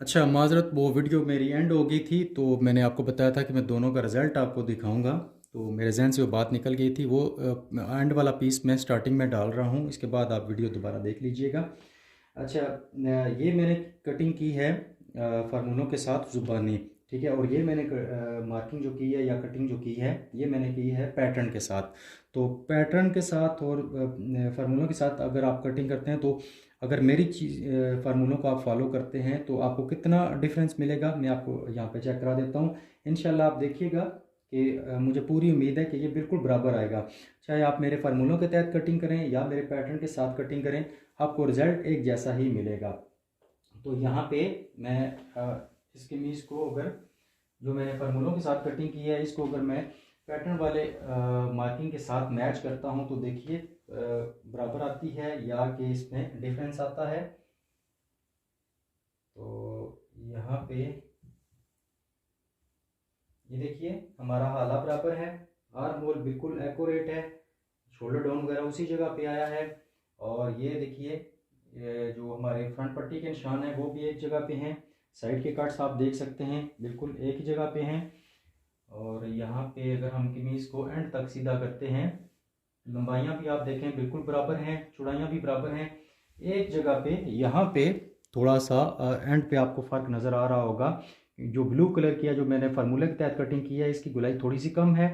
अच्छा, माज़रत वो वीडियो मेरी एंड हो गई थी, तो मैंने आपको बताया था कि मैं दोनों का रिज़ल्ट आपको दिखाऊंगा। तो मेरे जहन से वो बात निकल गई थी। वो एंड वाला पीस मैं स्टार्टिंग में डाल रहा हूँ, इसके बाद आप वीडियो दोबारा देख लीजिएगा। अच्छा, ये मैंने कटिंग की है फार्मूलों के साथ ज़ुबानी। ठीक है, और ये मैंने मार्किंग जो की है या कटिंग जो की है, ये मैंने की है पैटर्न के साथ। तो पैटर्न के साथ और फार्मूलों के साथ अगर आप कटिंग करते हैं, तो अगर मेरी चीज़ फार्मूलों को आप फॉलो करते हैं तो आपको कितना डिफरेंस मिलेगा, मैं आपको यहाँ पे चेक करा देता हूँ। इंशाल्लाह आप देखिएगा कि मुझे पूरी उम्मीद है कि ये बिल्कुल बराबर आएगा। चाहे आप मेरे फार्मूलों के तहत कटिंग करें या मेरे पैटर्न के साथ कटिंग करें, आपको रिज़ल्ट एक जैसा ही मिलेगा। तो यहाँ पे मैं इस कमीज़ को अगर जो मैंने फार्मूलों के साथ कटिंग की है, इसको अगर मैं पैटर्न वाले मार्किंग के साथ मैच करता हूँ, तो देखिए बराबर आती है या कि इसमें डिफरेंस आता है। तो यहाँ पे ये देखिए हमारा हाला बराबर है, आर्म होल बिल्कुल एक्यूरेट है, शोल्डर डाउन वगैरह उसी जगह पे आया है। और ये देखिए जो हमारे फ्रंट पट्टी के निशान है वो भी एक जगह पे हैं। साइड के कट्स आप देख सकते हैं बिल्कुल एक ही जगह पे हैं। और यहाँ पे अगर हम कमीज़ को एंड तक सीधा करते हैं, लंबाइयाँ भी आप देखें बिल्कुल बराबर हैं, चौड़ाइयाँ भी बराबर हैं एक जगह पे। यहाँ पे थोड़ा सा एंड पे आपको फ़र्क नज़र आ रहा होगा। जो ब्लू कलर की है, जो मैंने फार्मूले के तहत कटिंग की है, इसकी गुलाई थोड़ी सी कम है,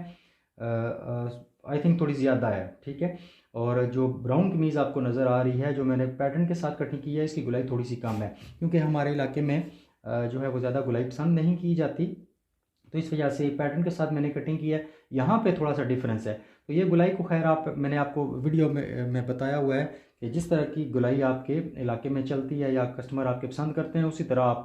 आई थिंक थोड़ी ज़्यादा है। ठीक है, और जो ब्राउन कमीज़ आपको नज़र आ रही है, जो मैंने पैटर्न के साथ कटिंग की है, इसकी गुलाई थोड़ी सी कम है, क्योंकि हमारे इलाके में जो है वो ज़्यादा गुलाई पसंद नहीं की जाती। तो इस वजह से पैटर्न के साथ मैंने कटिंग की है, यहाँ पे थोड़ा सा डिफरेंस है। तो ये गुलाई को खैर आप मैंने आपको वीडियो में बताया हुआ है कि जिस तरह की गुलाई आपके इलाके में चलती है या कस्टमर आपके पसंद करते हैं, उसी तरह आप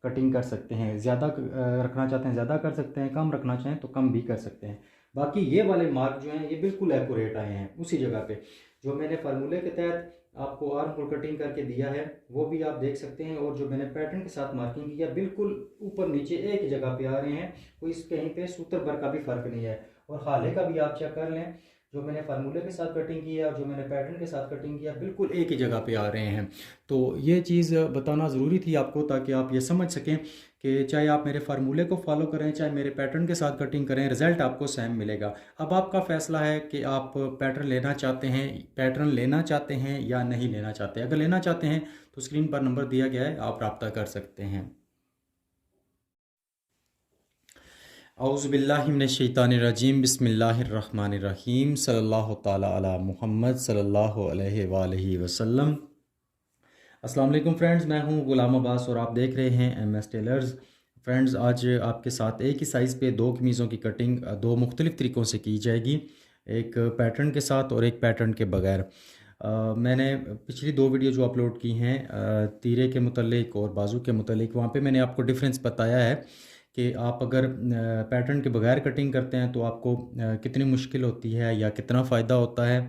कटिंग कर सकते हैं। ज़्यादा रखना चाहते हैं ज़्यादा कर सकते हैं, कम रखना चाहें तो कम भी कर सकते हैं। बाकी ये वाले मार्क जो हैं ये बिल्कुल एक्यूरेट आए हैं उसी जगह पे। जो मैंने फार्मूले के तहत आपको आर्म होल कटिंग करके दिया है वो भी आप देख सकते हैं, और जो मैंने पैटर्न के साथ मार्किंग किया बिल्कुल ऊपर नीचे एक ही जगह पे आ रहे हैं। कोई इस कहीं पे सूत्र भर का भी फर्क नहीं है। और हाले का भी आप चेक कर लें, जो मैंने फार्मूले के साथ कटिंग की है और जो मैंने पैटर्न के साथ कटिंग किया बिल्कुल एक ही जगह पे आ रहे हैं। तो ये चीज़ बताना ज़रूरी थी आपको, ताकि आप ये समझ सकें कि चाहे आप मेरे फार्मूले को फॉलो करें चाहे मेरे पैटर्न के साथ कटिंग करें, रिज़ल्ट आपको सेम मिलेगा। अब आपका फ़ैसला है कि आप पैटर्न लेना चाहते हैं या नहीं लेना चाहते। अगर लेना चाहते हैं तो स्क्रीन पर नंबर दिया गया है, आप रब्ता कर सकते हैं। औज़ुबिल्लाहिमिनश्शैतानिर्रजीम, बिस्मिल्लाहिर्रहमानिर्रहीम, सल्लल्लाहु ताला अला मुहम्मद सल्लल्लाहु अलैहि वालैहि वसल्लम। अस्सलाम वालेकुम फ्रेंड्स, मैं हूं गुलाम अब्बास और आप देख रहे हैं एम एस टेलर्स। फ्रेंड्स, आज आपके साथ एक ही साइज़ पे दो कमीज़ों की कटिंग दो मुख्तलिफ़ तरीक़ों से की जाएगी, एक पैटर्न के साथ और एक पैटर्न के बगैर। मैंने पिछली दो वीडियो जो अपलोड की हैं तीरे के मुतल्लिक और बाजू के मुतल्लिक, वहाँ पे मैंने आपको डिफरेंस बताया है कि आप अगर पैटर्न के बगैर कटिंग करते हैं तो आपको कितनी मुश्किल होती है या कितना फ़ायदा होता है,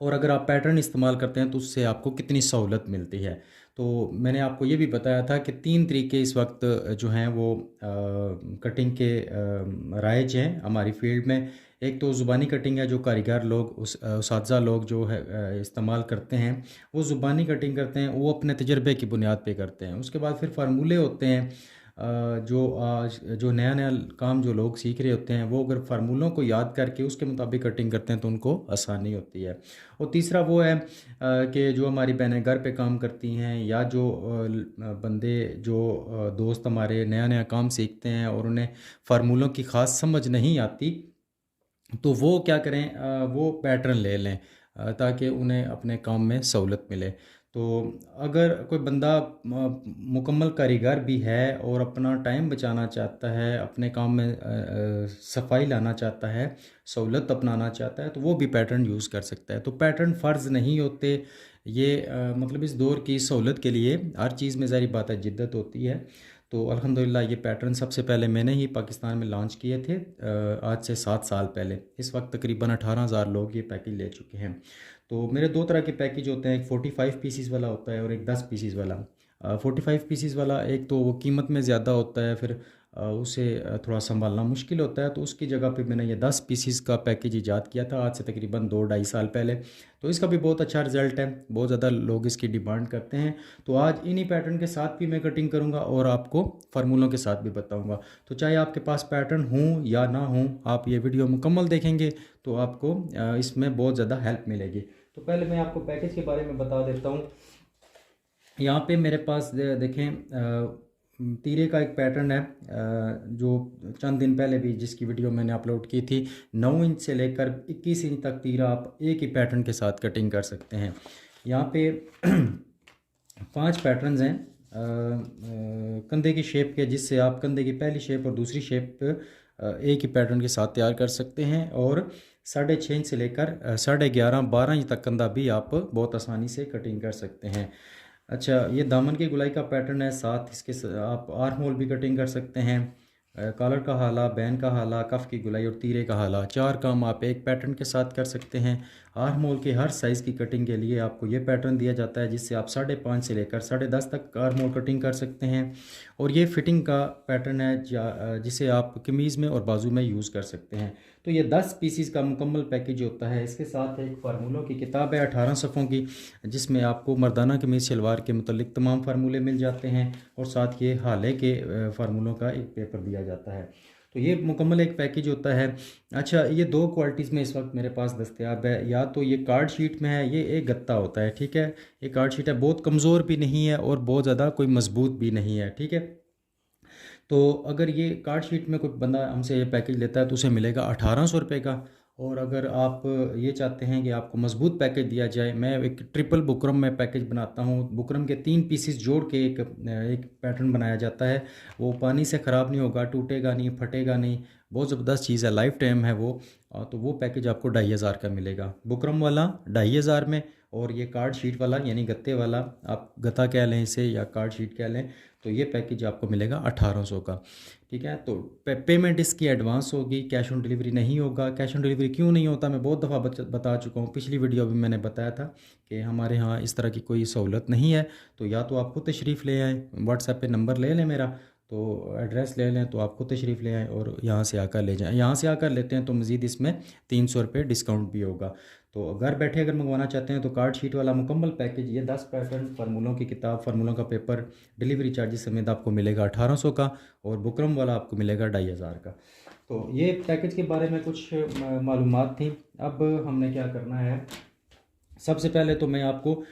और अगर आप पैटर्न इस्तेमाल करते हैं तो उससे आपको कितनी सहूलत मिलती है। तो मैंने आपको ये भी बताया था कि तीन तरीके इस वक्त जो हैं वो कटिंग के राइज हैं हमारी फील्ड में। एक तो ज़ुबानी कटिंग है, जो कारीगर लोग उसातज़ा लोग जो है इस्तेमाल करते हैं, वो ज़ुबानी कटिंग करते हैं, वो अपने तजर्बे की बुनियाद पे करते हैं। उसके बाद फिर फार्मूले होते हैं, जो आज जो नया नया काम जो लोग सीख रहे होते हैं, वो अगर फार्मूलों को याद करके उसके मुताबिक कटिंग करते हैं तो उनको आसानी होती है। और तीसरा वो है कि जो हमारी बहनें घर पे काम करती हैं, या जो बंदे जो दोस्त हमारे नया नया काम सीखते हैं और उन्हें फार्मूलों की ख़ास समझ नहीं आती, तो वो क्या करें, वो पैटर्न ले लें ताकि उन्हें अपने काम में सहूलत मिले। तो अगर कोई बंदा मुकम्मल कारीगर भी है और अपना टाइम बचाना चाहता है, अपने काम में सफाई लाना चाहता है, सहूलत अपनाना चाहता है, तो वो भी पैटर्न यूज़ कर सकता है। तो पैटर्न फ़र्ज़ नहीं होते, ये मतलब इस दौर की सहूलत के लिए हर चीज़ में ज़ाहिर बात है जिद्दत होती है। तो अल्हम्दुलिल्लाह ये पैटर्न सबसे पहले मैंने ही पाकिस्तान में लॉन्च किए थे आज से 7 साल पहले। इस वक्त तकरीबन 18,000 लोग ये पैकेज ले चुके हैं। तो मेरे दो तरह के पैकेज होते हैं, एक 45 पीसीज़ वाला होता है और एक 10 पीसीज़ वाला। 45 पीसीज़ वाला एक तो वो कीमत में ज़्यादा होता है, फिर उसे थोड़ा संभालना मुश्किल होता है। तो उसकी जगह पे मैंने ये 10 पीसीस का पैकेज ईजाद किया था आज से तकरीबन 2-2.5 साल पहले। तो इसका भी बहुत अच्छा रिज़ल्ट है, बहुत ज़्यादा लोग इसकी डिमांड करते हैं। तो आज इन्हीं पैटर्न के साथ भी मैं कटिंग करूँगा और आपको फार्मूलों के साथ भी बताऊँगा। तो चाहे आपके पास पैटर्न हो या ना हो, आप ये वीडियो मुकम्मल देखेंगे तो आपको इसमें बहुत ज़्यादा हेल्प मिलेगी। तो पहले मैं आपको पैकेज के बारे में बता देता हूँ। यहाँ पे मेरे पास देखें तीरे का एक पैटर्न है, जो चंद दिन पहले भी जिसकी वीडियो मैंने अपलोड की थी। 9 इंच से लेकर 21 इंच तक तीरा आप एक ही पैटर्न के साथ कटिंग कर सकते हैं। यहाँ पे 5 पैटर्न्स हैं कंधे की शेप के, जिससे आप कंधे की पहली शेप और दूसरी शेप एक ही पैटर्न के साथ तैयार कर सकते हैं। और 6.5 इंच से लेकर 11.5-12 इंच तक कंधा भी आप बहुत आसानी से कटिंग कर सकते हैं। अच्छा, ये दामन की गुलाई का पैटर्न है, साथ इसके आप आर्म होल भी कटिंग कर सकते हैं। कॉलर का हाला, बैन का हाला, कफ़ की गुलाई और तीरे का हाला, 4 काम आप एक पैटर्न के साथ कर सकते हैं। आर्म होल के हर साइज़ की कटिंग के लिए आपको ये पैटर्न दिया जाता है, जिससे आप 5.5 से लेकर 10.5 तक आर्म होल कटिंग कर सकते हैं। और ये फिटिंग का पैटर्न है जिसे आप कमीज़ में और बाजू में यूज़ कर सकते हैं। तो ये 10 पीसीस का मुकम्मल पैकेज होता है। इसके साथ एक फार्मूलों की किताब है 18 सफ़ों की, जिसमें आपको मर्दाना कमीज़ शलवार के मुतल्लिक तमाम फार्मूले मिल जाते हैं और साथ ये हाले के फार्मूलों का एक पेपर दिया जाता है। तो ये मुकम्मल एक पैकेज होता है। अच्छा, ये 2 क्वालिटीज़ में इस वक्त मेरे पास दस्तयाब है। या तो ये कार्ड शीट में है, ये एक गत्ता होता है, ठीक है। ये कार्ड शीट है, बहुत कमज़ोर भी नहीं है और बहुत ज़्यादा कोई मजबूत भी नहीं है, ठीक है। तो अगर ये कार्ड शीट में कोई बंदा हमसे ये पैकेज लेता है तो उसे मिलेगा 1800 रुपये का। और अगर आप ये चाहते हैं कि आपको मज़बूत पैकेज दिया जाए, मैं एक ट्रिपल बुकरम में पैकेज बनाता हूँ। बुकरम के 3 पीसीस जोड़ के एक पैटर्न बनाया जाता है। वो पानी से ख़राब नहीं होगा, टूटेगा नहीं, फटेगा नहीं, बहुत ज़बरदस्त चीज़ है, लाइफ टाइम है वो। तो वो पैकेज आपको 2500 का मिलेगा, बुकरम वाला 2500 में। और ये कार्ड शीट वाला यानी गत्ते वाला, आप गत्ता कह लें इसे या कार्ड शीट कह लें, तो ये पैकेज आपको मिलेगा 1800 का, ठीक है। तो पेमेंट इसकी एडवांस होगी, कैश ऑन डिलीवरी नहीं होगा। कैश ऑन डिलीवरी क्यों नहीं होता, मैं बहुत दफ़ा बता चुका हूँ, पिछली वीडियो भी मैंने बताया था कि हमारे यहाँ इस तरह की कोई सहूलत नहीं है। तो या तो आप खुद तशरीफ़ ले आएँ, व्हाट्सएप पे नंबर ले लें मेरा, तो एड्रेस ले लें, तो आप खुद तशरीफ़ ले आएँ और यहाँ से आकर ले जाएँ। यहाँ से आकर लेते हैं तो मज़ीद इसमें 300 रुपये डिस्काउंट भी होगा। तो घर बैठे अगर मंगवाना चाहते हैं तो कार्ड शीट वाला मुकम्मल पैकेज, ये 10 पैटर्न, फार्मूलों की किताब, फार्मूलों का पेपर, डिलीवरी चार्जेस समेत आपको मिलेगा 1800 का। और बुकरम वाला आपको मिलेगा 2500 का। तो ये पैकेज के बारे में कुछ मालूमात थी। अब हमने क्या करना है, सबसे पहले तो मैं आपको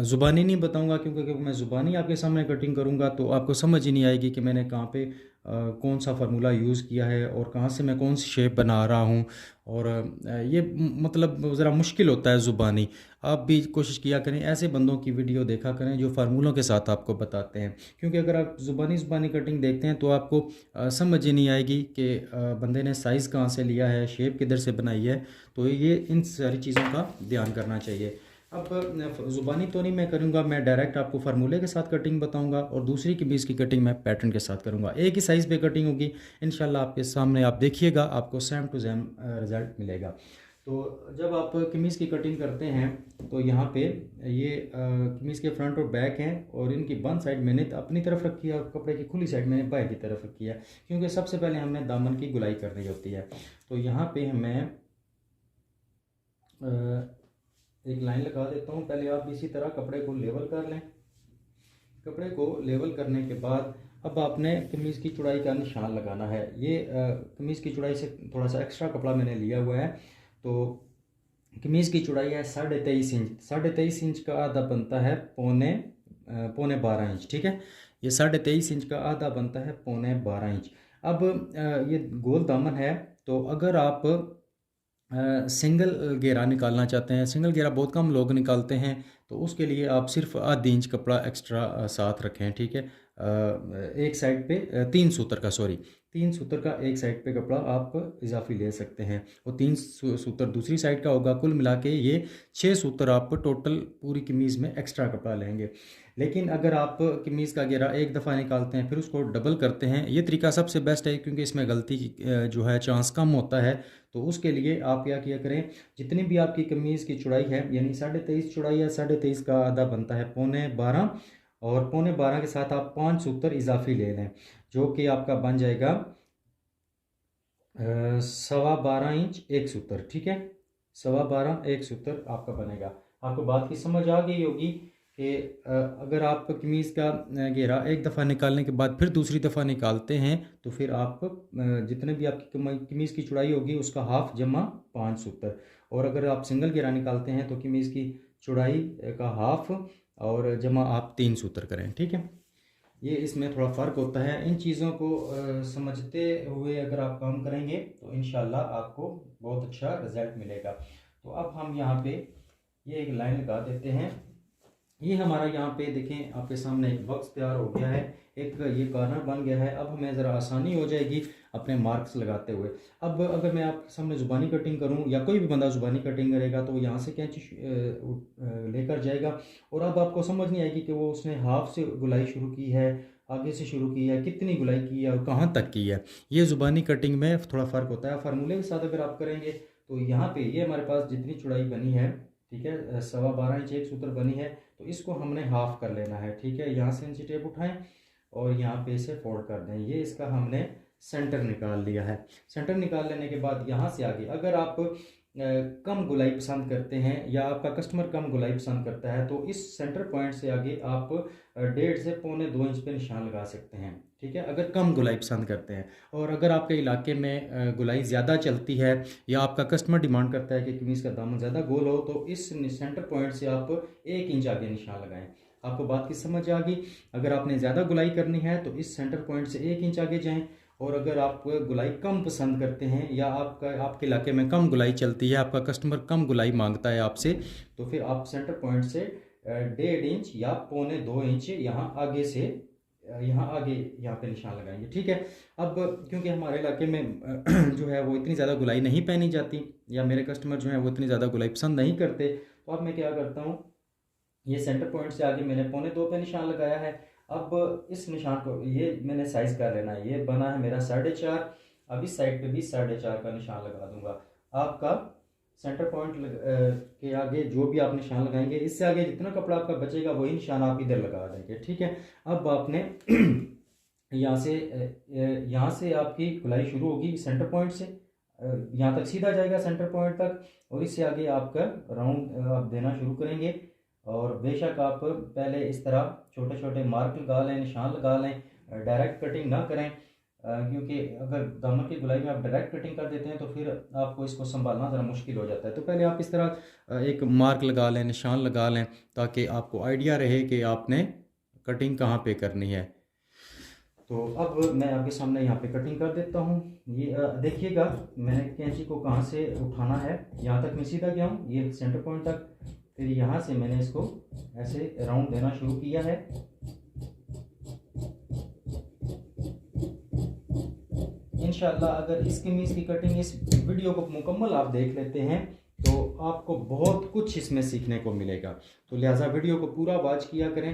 ज़ुबानी नहीं बताऊंगा, क्योंकि अगर मैं ज़ुबानी आपके सामने कटिंग करूंगा तो आपको समझ ही नहीं आएगी कि मैंने कहाँ पे कौन सा फार्मूला यूज़ किया है और कहाँ से मैं कौन सी शेप बना रहा हूँ। और ये मतलब ज़रा मुश्किल होता है ज़ुबानी। आप भी कोशिश किया करें, ऐसे बंदों की वीडियो देखा करें जो फार्मूलों के साथ आपको बताते हैं, क्योंकि अगर आप ज़ुबानी कटिंग देखते हैं तो आपको समझ ही नहीं आएगी कि बंदे ने साइज़ कहाँ से लिया है, शेप किधर से बनाई है। तो ये इन सारी चीज़ों का ध्यान करना चाहिए। अब ज़ुबानी तो नहीं मैं करूँगा, मैं डायरेक्ट आपको फार्मूले के साथ कटिंग बताऊँगा और दूसरी कमीज़ की कटिंग मैं पैटर्न के साथ करूँगा। एक ही साइज़ पे कटिंग होगी इंशाल्लाह, आपके सामने आप देखिएगा, आपको सेम टू सेम रिज़ल्ट मिलेगा। तो जब आप कमीज़ की कटिंग करते हैं तो यहाँ पे ये कमीज़ के फ्रंट और बैक हैं और इनकी बंद साइड मैंने अपनी तरफ रखी है और कपड़े की खुली साइड मैंने बाएं की तरफ रखी है, क्योंकि सबसे पहले हमने दामन की गुलाई करनी होती है। तो यहाँ पे मैं एक लाइन लगा देता हूँ। पहले आप इसी तरह कपड़े को लेवल कर लें। कपड़े को लेवल करने के बाद अब आपने कमीज़ की चौड़ाई का निशान लगाना है। ये कमीज़ की चौड़ाई से थोड़ा सा एक्स्ट्रा कपड़ा मैंने लिया हुआ है। तो कमीज़ की चौड़ाई है 23.5 इंच। 23.5 इंच का आधा बनता है पौने 12 इंच, ठीक है। ये 23.5 इंच का आधा बनता है पौने 12 इंच। अब ये गोल दामन है, तो अगर आप सिंगल घेरा निकालना चाहते हैं, सिंगल घेरा बहुत कम लोग निकालते हैं, तो उसके लिए आप सिर्फ आधी इंच कपड़ा एक्स्ट्रा साथ रखें, ठीक है। एक साइड पे 3 सूत्र का, सॉरी 3 सूत्र का एक साइड पे कपड़ा आप इजाफी ले सकते हैं और 3 सूत्र दूसरी साइड का होगा। कुल मिला के ये 6 सूत्र आप टोटल पूरी कमीज़ में एक्स्ट्रा कपड़ा लेंगे। लेकिन अगर आप कमीज़ का घेरा एक दफ़ा निकालते हैं फिर उसको डबल करते हैं, ये तरीका सबसे बेस्ट है, क्योंकि इसमें गलती की जो है चांस कम होता है। तो उसके लिए आप क्या किया करें, जितनी भी आपकी कमीज़ की चौड़ाई है, यानी 23.5 चौड़ाई है, 23.5 का आधा बनता है पौने 12, और पौने 12 के साथ आप 5 सूत्र इजाफी ले लें, जो कि आपका बन जाएगा 12.25 इंच एक सूत्र। ठीक है, 12.25 एक सूत्र आपका बनेगा। आपको बात की समझ आ गई होगी कि अगर आप कमीज़ का घेरा एक दफ़ा निकालने के बाद फिर दूसरी दफ़ा निकालते हैं तो फिर आप जितने भी आपकी कमीज़ की चौड़ाई होगी उसका हाफ जमा 5 सूत्र, और अगर आप सिंगल घेरा निकालते हैं तो कमीज़ की चौड़ाई का हाफ और जमा आप 3 सूत्र करें। ठीक है, ये इसमें थोड़ा फ़र्क होता है। इन चीज़ों को समझते हुए अगर आप काम करेंगे तो इंशाल्लाह आपको बहुत अच्छा रिज़ल्ट मिलेगा। तो अब हम यहाँ पे ये एक लाइन लगा देते हैं। ये हमारा यहाँ पे देखें आपके सामने एक बॉक्स तैयार हो गया है, एक ये कॉर्नर बन गया है। अब हमें ज़रा आसानी हो जाएगी अपने मार्क्स लगाते हुए। अब अगर मैं आपके सामने ज़ुबानी कटिंग करूँ या कोई भी बंदा ज़ुबानी कटिंग करेगा तो यहाँ से कैंची लेकर जाएगा, और अब आपको समझ नहीं आएगी कि वो उसने हाफ से गुलाई शुरू की है, आगे से शुरू की है, कितनी गुलाई की है और कहाँ तक की है। ये ज़ुबानी कटिंग में थोड़ा फ़र्क होता है। फार्मूले के साथ अगर आप करेंगे तो यहाँ पे ये हमारे पास जितनी चौड़ाई बनी है, ठीक है, 12.25 इंच एक सूत्र बनी है, तो इसको हमने हाफ कर लेना है। ठीक है, यहाँ से इंची टेप उठाएं और यहाँ पे इसे फोल्ड कर दें। ये इसका हमने सेंटर निकाल लिया है। सेंटर निकाल लेने के बाद यहाँ से आगे अगर आप कम गुलाई पसंद करते हैं या आपका कस्टमर कम गुलाई पसंद करता है तो इस सेंटर पॉइंट से आगे आप 1.5 से पौने 2 इंच पे निशान लगा सकते हैं। ठीक है, अगर कम गुलाई पसंद करते हैं। और अगर आपके इलाके में गुलाई ज़्यादा चलती है या आपका कस्टमर डिमांड करता है कि कमीज़ का दामन ज़्यादा गोल हो तो इस सेंटर पॉइंट से आप 1 इंच आगे निशान लगाएं। आपको बात की समझ आ गई। अगर आपने ज़्यादा गुलाई करनी है तो इस सेंटर पॉइंट से 1 इंच आगे जाएं, और अगर आप गुलाई कम पसंद करते हैं या आपके इलाके में कम गुलाई चलती है, आपका कस्टमर कम गुलाई मांगता है आपसे, तो फिर आप सेंटर पॉइंट से 1.5 इंच या पौने 2 इंच यहाँ आगे से यहाँ पे निशान लगाएंगे। ठीक है, अब क्योंकि हमारे इलाके में जो है वो इतनी ज़्यादा गुलाई नहीं पहनी जाती या मेरे कस्टमर जो है वो इतनी ज़्यादा गुलाई पसंद नहीं करते, तो अब मैं क्या करता हूँ, ये सेंटर पॉइंट से आगे मैंने पौने 2 पे निशान लगाया है। अब इस निशान को ये मैंने साइज कर लेना है। ये बना है मेरा 4.5, अब इस साइड पे भी 4.5 का निशान लगा दूंगा। आपका सेंटर पॉइंट के आगे जो भी आप निशान लगाएंगे, इससे आगे जितना कपड़ा आपका बचेगा वही निशान आप इधर लगा देंगे। ठीक है, अब आपने यहाँ से आपकी गुलाई शुरू होगी सेंटर पॉइंट से, यहाँ तक सीधा जाएगा सेंटर पॉइंट तक, और इससे आगे आपका राउंड आप देना शुरू करेंगे। और बेशक आप पहले इस तरह छोटे छोटे मार्क लगा लें, निशान लगा लें, डायरेक्ट कटिंग ना करें, क्योंकि अगर दामन की गुलाई में आप डायरेक्ट कटिंग कर देते हैं तो फिर आपको इसको संभालना ज़रा मुश्किल हो जाता है। तो पहले आप इस तरह एक मार्क लगा लें, निशान लगा लें, ताकि आपको आइडिया रहे कि आपने कटिंग कहाँ पे करनी है। तो अब मैं आपके सामने यहाँ पे कटिंग कर देता हूँ। ये देखिएगा मैंने कैंची को कहाँ से उठाना है। यहाँ तक मैं सीधा गया हूँ, ये सेंटर पॉइंट तक, फिर यहाँ से मैंने इसको ऐसे राउंड देना शुरू किया है। इंशाल्लाह अगर इस कमीज़ की कटिंग, इस वीडियो को मुकम्मल आप देख लेते हैं तो आपको बहुत कुछ इसमें सीखने को मिलेगा। तो लिहाजा वीडियो को पूरा वॉच किया करें,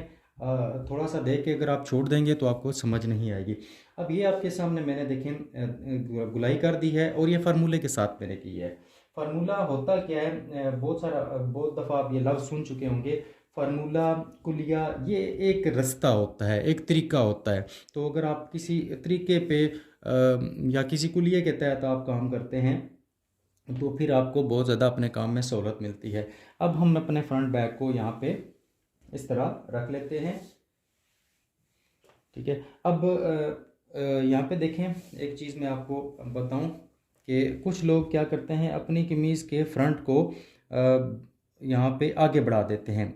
थोड़ा सा देख के अगर आप छोड़ देंगे तो आपको समझ नहीं आएगी। अब ये आपके सामने मैंने देखें गुलाई कर दी है, और ये फार्मूले के साथ मैंने की है। फार्मूला होता क्या है, बहुत दफ़ा आप ये लफ्ज़ सुन चुके होंगे, फार्मूला, कुलिया, ये एक रास्ता होता है, एक तरीका होता है। तो अगर आप किसी तरीके पे या किसी कुलिये के तहत आप काम करते हैं तो फिर आपको बहुत ज़्यादा अपने काम में सहूलत मिलती है। अब हम अपने फ्रंट बैक को यहाँ पे इस तरह रख लेते हैं। ठीक है, अब यहाँ पे देखें, एक चीज़ मैं आपको बताऊं कि कुछ लोग क्या करते हैं, अपनी कमीज़ के फ्रंट को यहाँ पे आगे बढ़ा देते हैं,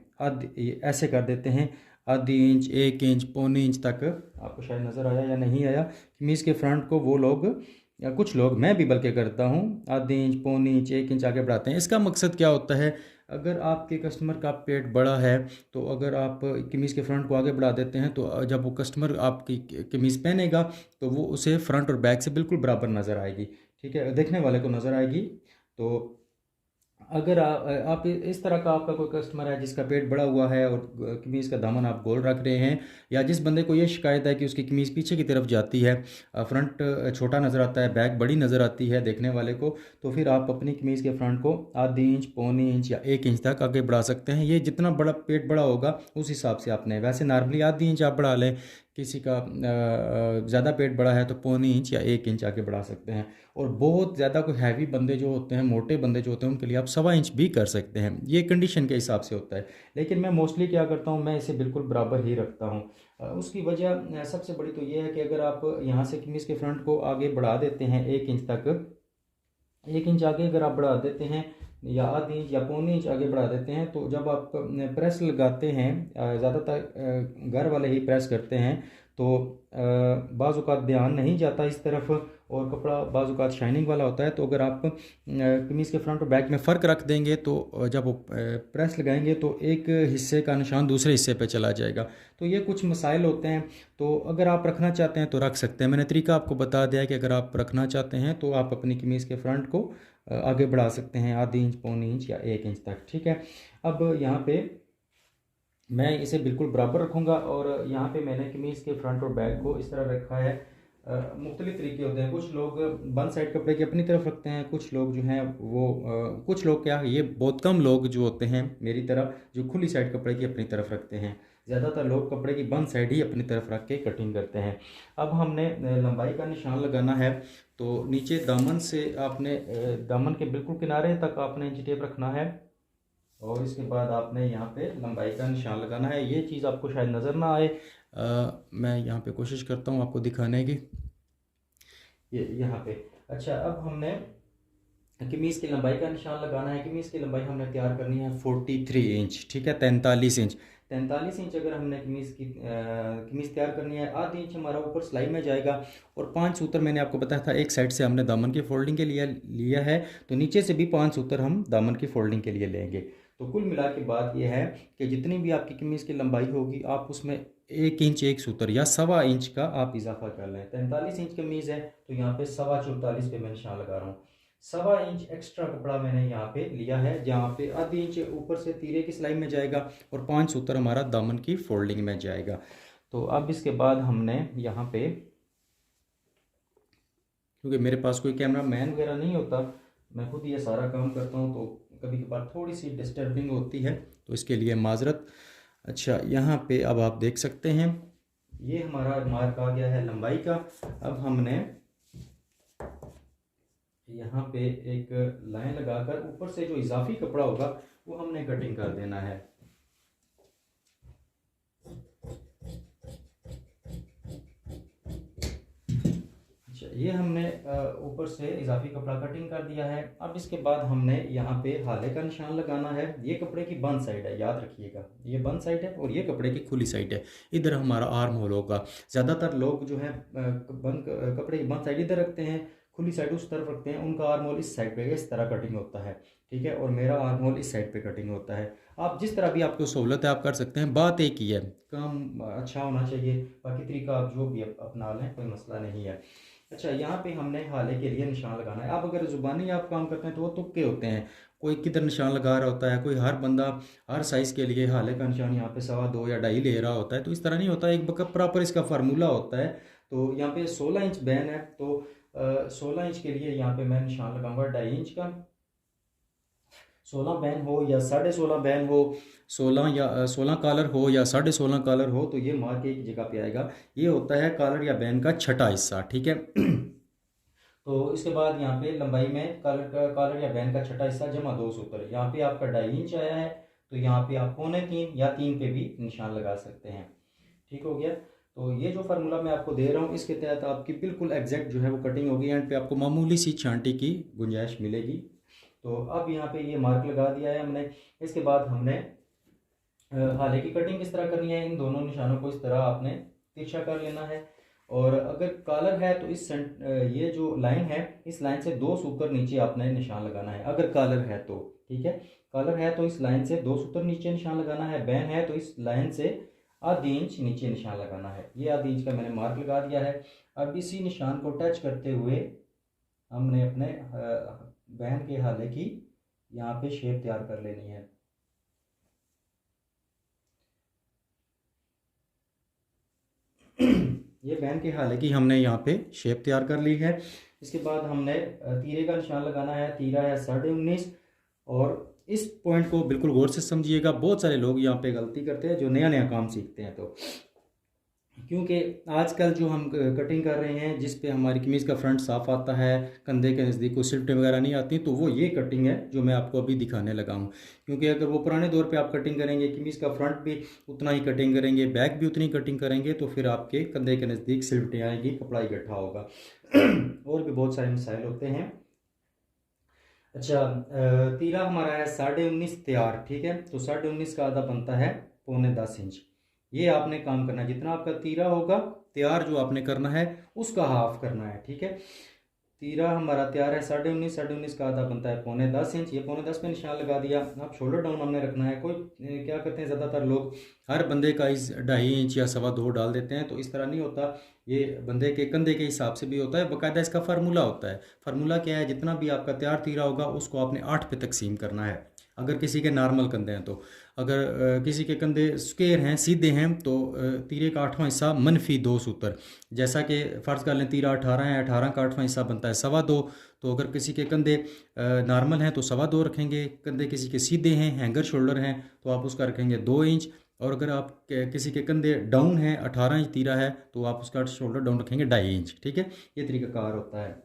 ऐसे कर देते हैं, आधी इंच, 1 इंच, पौने इंच तक। आपको शायद नज़र आया या नहीं आया, कमीज़ के फ्रंट को वो लोग या कुछ लोग, मैं भी बल्कि करता हूँ, आधी इंच, पौने इंच, 1 इंच आगे बढ़ाते हैं। इसका मकसद क्या होता है, अगर आपके कस्टमर का पेट बड़ा है तो अगर आप कमीज़ के फ्रंट को आगे बढ़ा देते हैं तो जब वो कस्टमर आपकी कमीज़ पहनेगा तो वो उसे फ्रंट और बैक से बिल्कुल बराबर नज़र आएगी। ठीक है, देखने वाले को नज़र आएगी। तो अगर आप इस तरह का आपका कोई कस्टमर है जिसका पेट बड़ा हुआ है और कमीज़ का दामन आप गोल रख रहे हैं, या जिस बंदे को ये शिकायत है कि उसकी कमीज़ पीछे की तरफ जाती है, फ्रंट छोटा नज़र आता है, बैक बड़ी नज़र आती है देखने वाले को, तो फिर आप अपनी कमीज़ के फ्रंट को आधी इंच, पौनी इंच या 1 इंच तक आगे बढ़ा सकते हैं। ये जितना बड़ा पेट बड़ा होगा उस हिसाब से आपने, वैसे नॉर्मली आधी इंच आप बढ़ा लें, किसी का ज़्यादा पेट बड़ा है तो पौनी इंच या 1 इंच आगे बढ़ा सकते हैं। और बहुत ज़्यादा कोई हैवी बंदे जो होते हैं, मोटे बंदे जो होते हैं, उनके लिए आप 1.25 इंच भी कर सकते हैं। ये कंडीशन के हिसाब से होता है, लेकिन मैं मोस्टली क्या करता हूँ, मैं इसे बिल्कुल बराबर ही रखता हूँ। उसकी वजह सबसे बड़ी तो ये है कि अगर आप यहाँ से कमीज़ के फ्रंट को आगे बढ़ा देते हैं 1 इंच तक, 1 इंच आगे अगर आप बढ़ा देते हैं या आधी इंच या पौनी इंच आगे बढ़ा देते हैं, तो जब आप प्रेस लगाते हैं, ज़्यादातर घर वाले ही प्रेस करते हैं, तो बाज़ औक़ात ध्यान नहीं जाता इस तरफ, और कपड़ा बाज़ औक़ात शाइनिंग वाला होता है। तो अगर आप कमीज़ के फ्रंट और बैक में फ़र्क रख देंगे, तो जब वो प्रेस लगाएंगे तो एक हिस्से का निशान दूसरे हिस्से पे चला जाएगा। तो ये कुछ मसाइल होते हैं। तो अगर आप रखना चाहते हैं तो रख सकते हैं। मैंने तरीका आपको बता दिया है कि अगर आप रखना चाहते हैं तो आप अपनी कमीज़ के फ्रंट को आगे बढ़ा सकते हैं आधी इंच, पौनी इंच या 1 इंच तक, ठीक है। अब यहाँ पे मैं इसे बिल्कुल बराबर रखूँगा, और यहाँ पे मैंने कमीज़ के फ्रंट और बैक को इस तरह रखा है। मुख्तलिफ तरीके होते हैं, कुछ लोग बंद साइड कपड़े की अपनी तरफ रखते हैं, कुछ लोग जो हैं वो कुछ लोग क्या, ये बहुत कम लोग जो होते हैं मेरी तरह, जो खुली साइड कपड़े की अपनी तरफ रखते हैं। ज़्यादातर लोग कपड़े की बंद साइड ही अपनी तरफ रख के कटिंग करते हैं। अब हमने लंबाई का निशान लगाना है, तो नीचे दामन से आपने दामन के बिल्कुल किनारे तक आपने इंच टेप रखना है, और इसके बाद आपने यहाँ पे लंबाई का निशान लगाना है। ये चीज़ आपको शायद नज़र ना आए, मैं यहाँ पे कोशिश करता हूँ आपको दिखाने की। ये यहाँ पे, अच्छा, अब हमने कमीज़ की लंबाई का निशान लगाना है। कमीज़ की लंबाई हमने तैयार करनी है 43 इंच, ठीक है, 43 इंच। 43 इंच अगर हमने कमीज़ तैयार करनी है, आधी इंच हमारा ऊपर सिलाई में जाएगा, और 5 सूत्र मैंने आपको बताया था एक साइड से हमने दामन की फोल्डिंग के लिए लिया है, तो नीचे से भी 5 सूत्र हम दामन की फोल्डिंग के लिए लेंगे। तो कुल मिला के बात यह है कि जितनी भी आपकी कमीज़ की लंबाई होगी, आप उसमें 1 इंच 1 सूत्र या 1.25 इंच का आप इजाफा कर लें। 43 इंच कमीज़ है, तो यहाँ पे 44.25 पे मैं निशान लगा रहा हूँ। 1.25 इंच एक्स्ट्रा कपड़ा मैंने यहाँ पे लिया है, जहाँ पे आधी इंच ऊपर से तीरे की सिलाई में जाएगा, और 5 सूत्र हमारा दामन की फोल्डिंग में जाएगा। तो अब इसके बाद हमने यहाँ पे, क्योंकि मेरे पास कोई कैमरा मैन वगैरह नहीं होता, मैं खुद ये सारा काम करता हूँ, तो कभी कभार थोड़ी सी डिस्टर्बिंग होती है, तो इसके लिए माजरत। अच्छा, यहाँ पे अब आप देख सकते हैं ये हमारा मार्क आ गया है लंबाई का। अब हमने यहाँ पे एक लाइन लगाकर ऊपर से जो इजाफी कपड़ा होगा वो हमने कटिंग कर देना है। अच्छा, ये हमने ऊपर से इजाफी कपड़ा कटिंग कर दिया है। अब इसके बाद हमने यहाँ पे हाले का निशान लगाना है। ये कपड़े की बंद साइड है, याद रखिएगा, ये बंद साइड है और ये कपड़े की खुली साइड है। इधर हमारा आर्म होल होगा। ज़्यादातर लोग जो है बंद कपड़े की बंद साइड इधर रखते हैं, खुली साइड उस तरफ रखते हैं, उनका आर्म होल इस साइड पे इस तरह कटिंग होता है, ठीक है, और मेरा आर्म होल इस साइड पे कटिंग होता है। आप जिस तरह भी आपको सहूलत है आप कर सकते हैं, बात एक ही है, काम अच्छा होना चाहिए, बाकी तरीका आप जो भी अपना लें, कोई मसला नहीं है। अच्छा, यहाँ पे हमने हाले के लिए निशान लगाना है। आप अगर ज़ुबानी आप काम करते हैं तो वो तुक्के होते हैं, कोई किधर निशान लगा रहा होता है, कोई हर बंदा हर साइज़ के लिए हाले का निशान यहाँ पे 2.25 या 2.5 ले रहा होता है, तो इस तरह नहीं होता, एक प्रॉपर इसका फार्मूला होता है। तो यहाँ पे 16 इंच बैन है, तो 16 इंच के लिए यहाँ पे मैं निशान लगाऊंगा 2.5 इंच का। 16 बैन हो या 16.5 बैन हो, 16 या 16 कॉलर हो या 16.5 कॉलर हो, तो ये मार्क एक जगह पे आएगा। ये होता है कॉलर या बैन का छठा हिस्सा, ठीक है। तो इसके बाद यहाँ पे लंबाई में कॉलर या बैन का छठा हिस्सा जमा 2 सूत्र, यहाँ पे आपका 2.5 इंच आया है, तो यहाँ पे आप 2.25 या 3 पे भी निशान लगा सकते हैं। ठीक हो गया। तो ये जो फार्मूला मैं आपको दे रहा हूँ, इसके तहत आपकी बिल्कुल एग्जैक्ट जो है वो कटिंग होगी, एंड पे आपको मामूली सी छांटी की गुंजाइश मिलेगी। तो अब यहाँ पे ये मार्क लगा दिया है हमने। इसके बाद हमने हाले की कटिंग किस तरह करनी है, इन दोनों निशानों को इस तरह आपने तिरछा कर लेना है, और अगर कॉलर है तो ये जो लाइन है, इस लाइन से 2 सूत्र नीचे आपने निशान लगाना है, अगर कॉलर है तो, ठीक है। कॉलर है तो इस लाइन से 2 सूत्र नीचे निशान लगाना है, बैन है तो इस लाइन से आधी इंच नीचे निशान लगाना है। ये आधी इंच का मैंने मार्क लगा दिया है। अब इसी निशान को टच करते हुए हमने अपने बैन के हाले की यहाँ पे शेप तैयार कर लेनी है। ये बहन के हाल है कि हमने यहाँ पे शेप तैयार कर ली है। इसके बाद हमने तीरे का निशान लगाना है। तीरा है 19.5 और इस पॉइंट को बिल्कुल गौर से समझिएगा। बहुत सारे लोग यहाँ पे गलती करते हैं जो नया नया काम सीखते हैं, तो क्योंकि आजकल जो हम कटिंग कर रहे हैं जिस पे हमारी कमीज़ का फ्रंट साफ़ आता है, कंधे के नज़दीक कोई सिल्टें वगैरह नहीं आती, तो वो ये कटिंग है जो मैं आपको अभी दिखाने लगा हूँ। क्योंकि अगर वो पुराने दौर पे आप कटिंग करेंगे, कमीज़ का फ्रंट भी उतना ही कटिंग करेंगे, बैक भी उतनी कटिंग करेंगे, तो फिर आपके कंधे के नज़दीक सिल्टें आएंगी, कपड़ा इकट्ठा होगा। और भी बहुत सारे मसाइल होते हैं। अच्छा, तीरा हमारा है 19.5 तैयार, ठीक है। तो 19.5 का आधा बनता है 9.25 इंच। ये आपने काम करना है, जितना आपका तीरा होगा तैयार जो आपने करना है उसका हाफ करना है, ठीक है। तीरा हमारा तैयार है 19.5, 19.5 का आधा बनता है 9.10 इंच। ये 9.10 पे निशान लगा दिया। अब शोल्डर डाउन हमने रखना है। कोई क्या करते हैं, ज़्यादातर लोग हर बंदे का इस 2.5 इंच या 2.25 डाल देते हैं, तो इस तरह नहीं होता। ये बंदे के कंधे के हिसाब से भी होता है, बाकायदा इसका फार्मूला होता है। फार्मूला क्या है, जितना भी आपका तैयार तीरा होगा उसको आपने 8 पे तकसीम करना है। अगर किसी के नॉर्मल कंधे हैं तो, अगर किसी के कंधे स्क्वेयर हैं, सीधे हैं, तो तीरे का 8वां हिस्सा -2 सूत्र। जैसा कि फ़र्ज़ कर लें तीरा 18 है, 18 का 8वां हिस्सा बनता है 2.25। तो अगर किसी के कंधे नॉर्मल हैं तो 2.25 रखेंगे। कंधे किसी के सीधे हैं, हैंगर शोल्डर हैं, तो आप उसका रखेंगे 2 इंच। और अगर आप किसी के कंधे डाउन हैं, 18 इंच तीरा है, तो आप उसका शोल्डर डाउन रखेंगे 2.5 इंच, ठीक है। ये तरीकाकार होता है।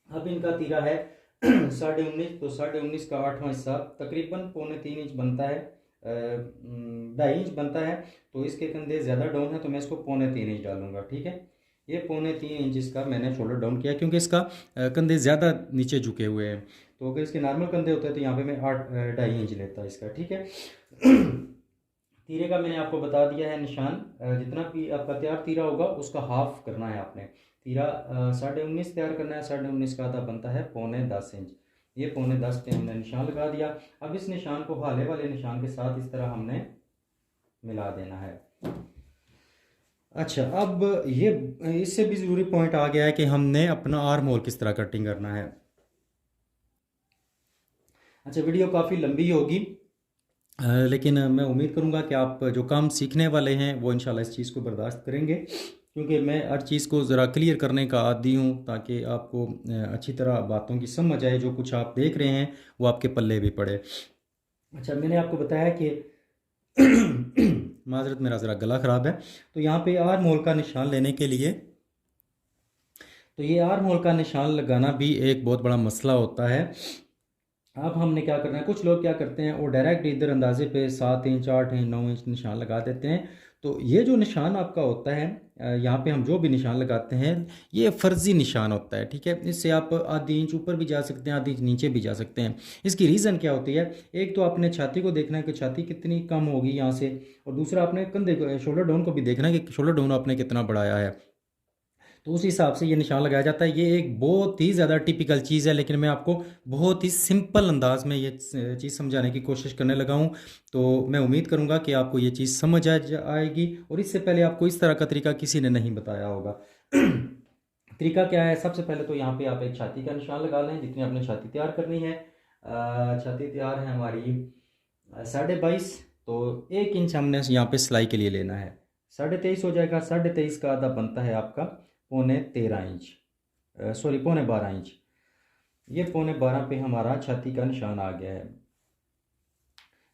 अब इनका तीरा है 19.5, तो 19.5 का 8वां हिस्सा तकरीबन 2.25 इंच बनता है, 2.5 इंच बनता है। तो इसके कंधे ज़्यादा डाउन है तो मैं इसको 2.25 इंच डालूंगा, ठीक है। ये 2.25 इंच इसका मैंने शोल्डर डाउन किया, क्योंकि इसका कंधे ज़्यादा नीचे झुके हुए हैं। तो अगर इसके नॉर्मल कंधे होते हैं तो यहाँ पे मैं 2.5 इंच लेता इसका, ठीक है। तीरे का मैंने आपको बता दिया है निशान। जितना भी आपका तैयार तीरा होगा उसका हाफ करना है आपने। तीरा 19.5 तैयार करना है, 19.5 का आधा बनता है 9.10 इंच। ये 9.10 पे हमने निशान लगा दिया। अब इस निशान को हाले वाले निशान के साथ इस तरह हमने मिला देना है। अच्छा, अब ये इससे भी ज़रूरी पॉइंट आ गया है कि हमने अपना आर्म होल किस तरह कटिंग करना है। अच्छा, वीडियो काफ़ी लंबी होगी, लेकिन मैं उम्मीद करूँगा कि आप जो काम सीखने वाले हैं वो इंशाल्लाह इस चीज़ को बर्दाश्त करेंगे, क्योंकि मैं हर चीज़ को ज़रा क्लियर करने का आदी हूँ, ताकि आपको अच्छी तरह बातों की समझ आए। जो कुछ आप देख रहे हैं वो आपके पल्ले भी पड़े। अच्छा, मैंने आपको बताया कि माजरत, मेरा ज़रा गला ख़राब है। तो यहाँ पे आर्म होल का निशान लेने के लिए, तो ये आर्म होल का निशान लगाना भी एक बहुत बड़ा मसला होता है। अब हमने क्या करना है, कुछ लोग क्या करते हैं वो डायरेक्ट इधर अंदाजे पे 7 इंच, 8 इंच, 9 इंच निशान लगा देते हैं। तो ये जो निशान आपका होता है, यहाँ पे हम जो भी निशान लगाते हैं ये फ़र्ज़ी निशान होता है, ठीक है। इससे आप आधी इंच ऊपर भी जा सकते हैं, आधी इंच नीचे भी जा सकते हैं। इसकी रीज़न क्या होती है, एक तो आपने छाती को देखना है कि छाती कितनी कम होगी यहाँ से, और दूसरा आपने कंधे को, शोल्डर डाउन को भी देखना है कि शोल्डर डाउन आपने कितना बढ़ाया है। तो उस हिसाब से ये निशान लगाया जाता है। ये एक बहुत ही ज़्यादा टिपिकल चीज़ है, लेकिन मैं आपको बहुत ही सिंपल अंदाज में ये चीज़ समझाने की कोशिश करने लगा हूँ। तो मैं उम्मीद करूँगा कि आपको ये चीज़ समझ आएगी, और इससे पहले आपको इस तरह का तरीका किसी ने नहीं बताया होगा। तरीका क्या है, सबसे पहले तो यहाँ पे आप एक छाती का निशान लगा लें, जितनी आपने छाती तैयार करनी है। छाती तैयार है हमारी 22.5, तो 1 इंच हमने यहाँ पे सिलाई के लिए लेना है। 23.5 हो जाएगा। 23.5 का आधा बनता है आपका 13.5 इंच, सॉरी 12.5 इंच। ये 12.5 पे हमारा छाती का निशान आ गया है।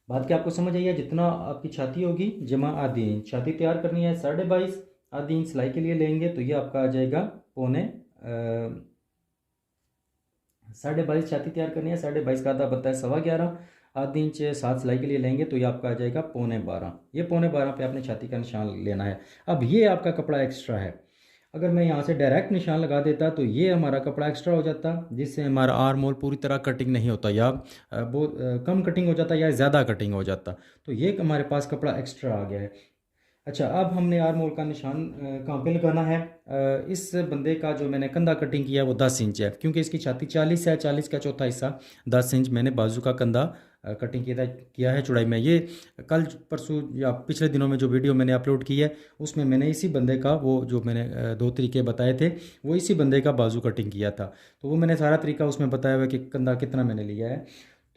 बात क्या आपको समझ आई है, जितना आपकी छाती होगी जमा आधी इंच छाती तैयार करनी है। 22.5 आधी इंच सिलाई के लिए लेंगे तो ये आपका आ जाएगा 22.5 छाती तैयार करनी है। 22.5 का आधा बनता है 11.25, आधी इंच 7 सिलाई के लिए लेंगे तो ये आपका आ जाएगा 12.25। ये 12.25 पे आपने छाती का निशान लेना है। अब ये आपका कपड़ा एक्स्ट्रा है। अगर मैं यहाँ से डायरेक्ट निशान लगा देता तो ये हमारा कपड़ा एक्स्ट्रा हो जाता, जिससे हमारा आर्म होल पूरी तरह कटिंग नहीं होता, या बहुत कम कटिंग हो जाता, या ज़्यादा कटिंग हो जाता। तो ये हमारे पास कपड़ा एक्स्ट्रा आ गया है। अच्छा, अब हमने आर्म होल का निशान कहाँ पे लगाना है। इस बंदे का जो मैंने कंधा कटिंग किया है वो 10 इंच है, क्योंकि इसकी छाती 40 है, 40 का चौथा हिस्सा 10 इंच मैंने बाजू का कंधा कटिंग किया है चौड़ाई में। ये कल परसों या पिछले दिनों में जो वीडियो मैंने अपलोड की है उसमें मैंने इसी बंदे का, वो जो मैंने 2 तरीके बताए थे, वो इसी बंदे का बाजू कटिंग किया था। तो वो मैंने सारा तरीका उसमें बताया हुआ कि कंधा कितना मैंने लिया है।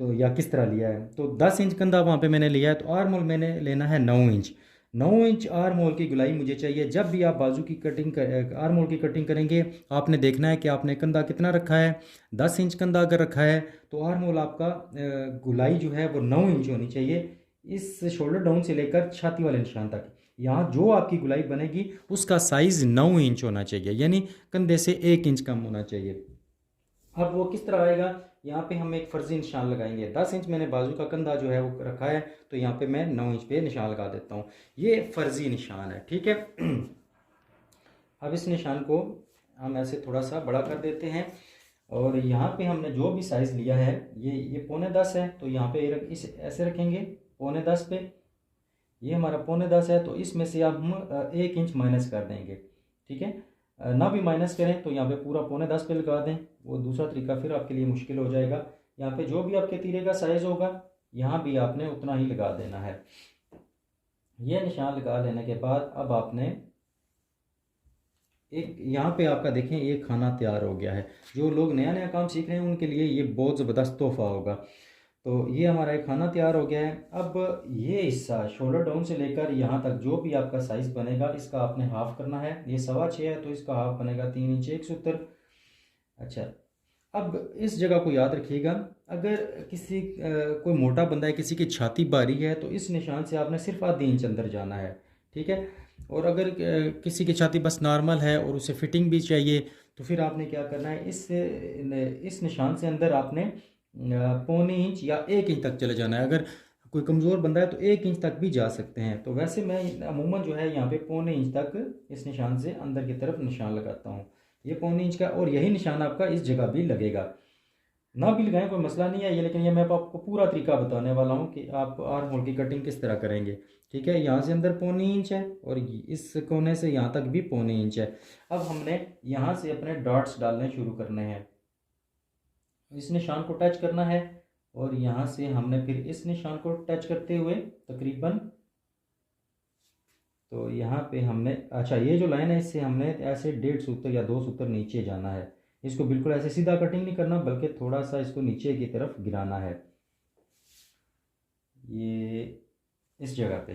तो या किस तरह लिया है। तो 10 इंच कंधा वहाँ पे मैंने लिया है, तो आर्म होल मैंने लेना है 9 इंच। 9 इंच आर्म होल की गुलाई मुझे चाहिए। जब भी आप बाजू की कटिंग आर्म होल की कटिंग करेंगे, आपने देखना है कि आपने कंधा कितना रखा है। 10 इंच कंधा अगर रखा है तो आर्म होल आपका गुलाई जो है वो 9 इंच होनी चाहिए, इस शोल्डर डाउन से लेकर छाती वाले निशान तक। यहाँ जो आपकी गुलाई बनेगी उसका साइज़ 9 इंच होना चाहिए, यानी कंधे से 1 इंच कम होना चाहिए। अब वो किस तरह आएगा, यहाँ पे हम एक फर्जी निशान लगाएंगे। 10 इंच मैंने बाजू का कंधा जो है वो रखा है, तो यहाँ पे मैं 9 इंच पे निशान लगा देता हूँ। ये फर्जी निशान है, ठीक है। अब इस निशान को हम ऐसे थोड़ा सा बड़ा कर देते हैं, और यहाँ पे हमने जो भी साइज़ लिया है, ये 9.25 है, तो यहाँ पे इस ऐसे रखेंगे 9.25 पे। ये हमारा 9.25 है, तो इसमें से अब हम 1 इंच माइनस कर देंगे, ठीक है। ना भी माइनस करें तो यहाँ पे पूरा 9.25 पे लगा दें, वो दूसरा तरीका फिर आपके लिए मुश्किल हो जाएगा। यहाँ पे जो भी आपके तीरे का साइज़ होगा यहाँ भी आपने उतना ही लगा देना है। ये निशान लगा लेने के बाद अब आपने एक यहाँ पे आपका देखें एक खाना तैयार हो गया है। जो लोग नया नया काम सीख रहे हैं उनके लिए ये बहुत ज़बरदस्त तोहफा होगा। तो ये हमारा एक खाना तैयार हो गया है। अब ये हिस्सा शोल्डर डाउन से लेकर यहाँ तक जो भी आपका साइज़ बनेगा इसका आपने हाफ़ करना है। ये 6.25 है, तो इसका हाफ़ बनेगा 3 इंच 1 सूत्र। अच्छा, अब इस जगह को याद रखिएगा, अगर किसी कोई मोटा बंदा है, किसी की छाती भारी है, तो इस निशान से आपने सिर्फ आधी इंच अंदर जाना है, ठीक है। और अगर किसी की छाती बस नॉर्मल है और उसे फिटिंग भी चाहिए, तो फिर आपने क्या करना है, इस निशान से अंदर आपने 1.25 इंच या 1 इंच तक चले जाना है। अगर कोई कमज़ोर बंदा है तो 1 इंच तक भी जा सकते हैं। तो वैसे मैं अमूमन जो है यहाँ पे 1.25 इंच तक इस निशान से अंदर की तरफ निशान लगाता हूँ। ये 1.25 इंच का, और यही निशान आपका इस जगह भी लगेगा। ना भी लगाएं कोई मसला नहीं है ये, लेकिन ये मैं आपको पूरा तरीका बताने वाला हूँ कि आप आर्म होल की कटिंग किस तरह करेंगे, ठीक है। यहाँ से अंदर 1.25 इंच है, और इस कोने से यहाँ तक भी 1.25 इंच है। अब हमने यहाँ से अपने डॉट्स डालने शुरू करने हैं। इस निशान को टच करना है, और यहाँ से हमने फिर इस निशान को टच करते हुए तकरीबन, तो यहाँ पे हमने, अच्छा ये जो लाइन है इससे हमने ऐसे 1.5 सूत्र या 2 सूत्र नीचे जाना है। इसको बिल्कुल ऐसे सीधा कटिंग नहीं करना, बल्कि थोड़ा सा इसको नीचे की तरफ गिराना है। ये इस जगह पे,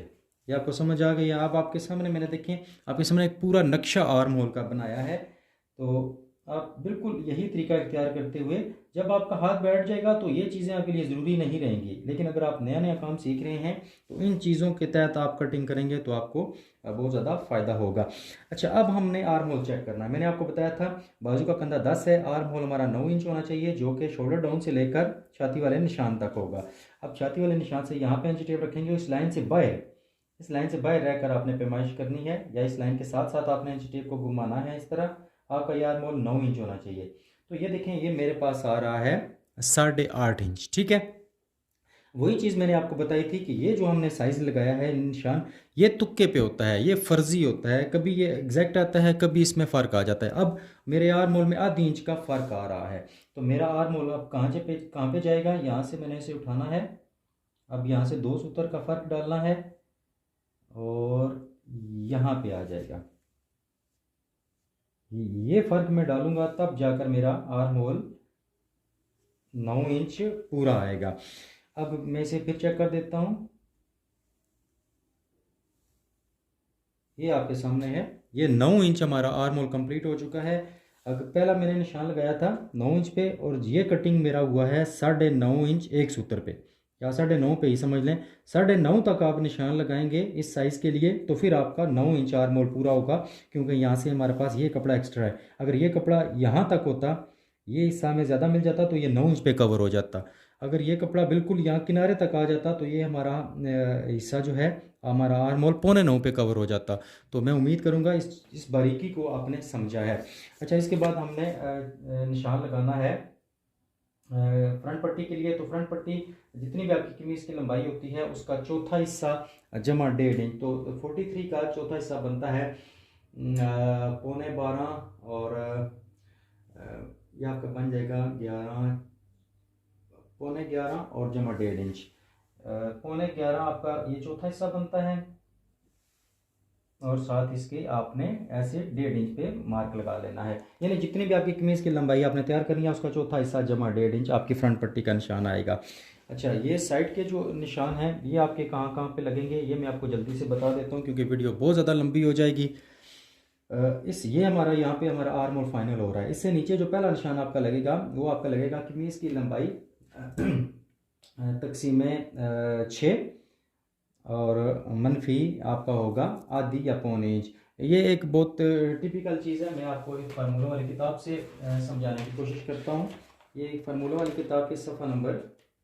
ये आपको समझ आ गई। अब आपके सामने मैंने देखें, आपके सामने एक पूरा नक्शा आर्म होल का बनाया है। तो आप बिल्कुल यही तरीका इख्तियार करते हुए, जब आपका हाथ बैठ जाएगा तो ये चीज़ें आपके लिए ज़रूरी नहीं रहेंगी, लेकिन अगर आप नया नया काम सीख रहे हैं तो इन चीज़ों के तहत आप कटिंग करेंगे तो आपको बहुत ज़्यादा फ़ायदा होगा। अच्छा, अब हमने आर्म होल चेक करना है। मैंने आपको बताया था बाजू का कंधा 10 है, आर्म होल हमारा 9 इंच होना चाहिए, जो कि शोल्डर डाउन से लेकर छाती वाले निशान तक होगा। अब छाती वाले निशान से यहाँ पे इंची टेप रखेंगे, इस लाइन से बाहर, इस लाइन से बाहर रहकर आपने पैमाइश करनी है, या इस लाइन के साथ साथ आपने इंची टेप को घुमाना है इस तरह। आपका ये आर्म होल 9 इंच होना चाहिए। तो ये देखें, ये मेरे पास आ रहा है 8.5 इंच, ठीक है। वही चीज़ मैंने आपको बताई थी कि ये जो हमने साइज़ लगाया है निशान, ये तुक्के पे होता है, ये फर्जी होता है, कभी ये एग्जैक्ट आता है, कभी इसमें फ़र्क आ जाता है। अब मेरे आर्म होल में आधी इंच का फ़र्क आ रहा है, तो मेरा आर्म होल अब कहाँ पे जाएगा, यहाँ से मैंने इसे उठाना है। अब यहाँ से 2 सूत्र का फ़र्क डालना है, और यहाँ पे आ जाएगा। ये फ़र्क मैं डालूंगा तब जाकर मेरा आर्म होल 9 इंच पूरा आएगा। अब मैं इसे फिर चेक कर देता हूँ। ये आपके सामने है, ये 9 इंच हमारा आर्म होल कंप्लीट हो चुका है। अगर पहला मैंने निशान लगाया था 9 इंच पे, और ये कटिंग मेरा हुआ है 9.5 इंच 1 सूत्र पे, या 9.5 पे ही समझ लें। 9.5 तक आप निशान लगाएंगे इस साइज़ के लिए, तो फिर आपका 9 इंच आर्म होल पूरा होगा। क्योंकि यहाँ से हमारे पास ये कपड़ा एक्स्ट्रा है, अगर ये कपड़ा यहाँ तक होता, ये हिस्सा में ज़्यादा मिल जाता, तो ये 9 इंच पे कवर हो जाता। अगर ये कपड़ा बिल्कुल यहाँ किनारे तक आ जाता, तो ये हमारा हिस्सा जो है, हमारा आर्म होल 8.25 पे कवर हो जाता। तो मैं उम्मीद करूँगा इस बारीकी को आपने समझा है। अच्छा, इसके बाद हमने निशान लगाना है फ्रंट पट्टी के लिए। तो फ्रंट पट्टी जितनी भी आपकी कमीज़ की लंबाई होती है उसका चौथा हिस्सा जमा 1.5 इंच, तो 43 का चौथा हिस्सा बनता है 12.25, और यह आपका बन जाएगा 11.25 और जमा 1.5 इंच। 11.25 आपका ये चौथा हिस्सा बनता है, और साथ इसके आपने ऐसे 1.5 इंच पे मार्क लगा लेना है। यानी जितनी भी आपकी कमीज़ की लंबाई आपने तैयार करनी है उसका चौथा हिस्सा जमा 1.5 इंच आपकी फ्रंट पट्टी का निशान आएगा। अच्छा, ये साइड के जो निशान हैं ये आपके कहाँ कहाँ पे लगेंगे ये मैं आपको जल्दी से बता देता हूँ, क्योंकि वीडियो बहुत ज़्यादा लंबी हो जाएगी। इस ये हमारा यहाँ पे हमारा आर्म होल फाइनल हो रहा है। इससे नीचे जो पहला निशान आपका लगेगा वो आपका लगेगा कमीज़ की लंबाई तकसीम 6 और मनफी आपका होगा आधी या पौने इंच। ये एक बहुत टिपिकल चीज़ है, मैं आपको एक फार्मूला वाली किताब से समझाने की कोशिश करता हूँ। ये एक फार्मूला वाली किताब के सफ़ा नंबर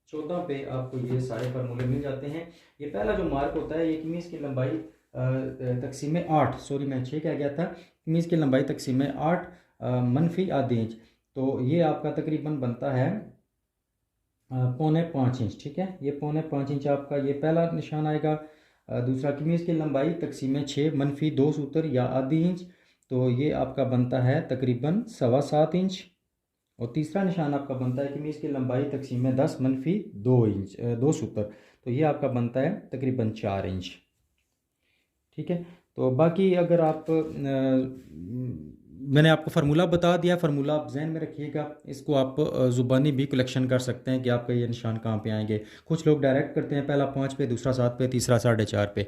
14 पे आपको ये सारे फार्मूले मिल जाते हैं। ये पहला जो मार्क होता है, ये कमीज़ की लंबाई तकसीम 8, सॉरी मैं 6 कह गया था, कमीज़ की लंबाई तकसीम 8 मनफी आधी इंच, तो ये आपका तकरीबन बनता है पौने 5 इंच। ठीक है, ये पौने 5 इंच आपका ये पहला निशान आएगा। दूसरा, कमीज़ की लंबाई तकसीम 6 मनफी 2 सूत्र या आधी इंच, तो ये आपका बनता है तकरीबन 7.25 इंच। और तीसरा निशान आपका बनता है कमीज़ की लंबाई तकसीम 10 मनफी 2 इंच 2 सूत्र, तो ये आपका बनता है तकरीबन 4 इंच। ठीक है, तो बाकी अगर आप मैंने आपको फार्मूला बता दिया, फार्मूला आप जहन में रखिएगा। इसको आप ज़ुबानी भी कलेक्शन कर सकते हैं कि आपका ये निशान कहाँ पे आएंगे। कुछ लोग डायरेक्ट करते हैं, पहला 5 पे, दूसरा 7 पे, तीसरा 4.5 पे,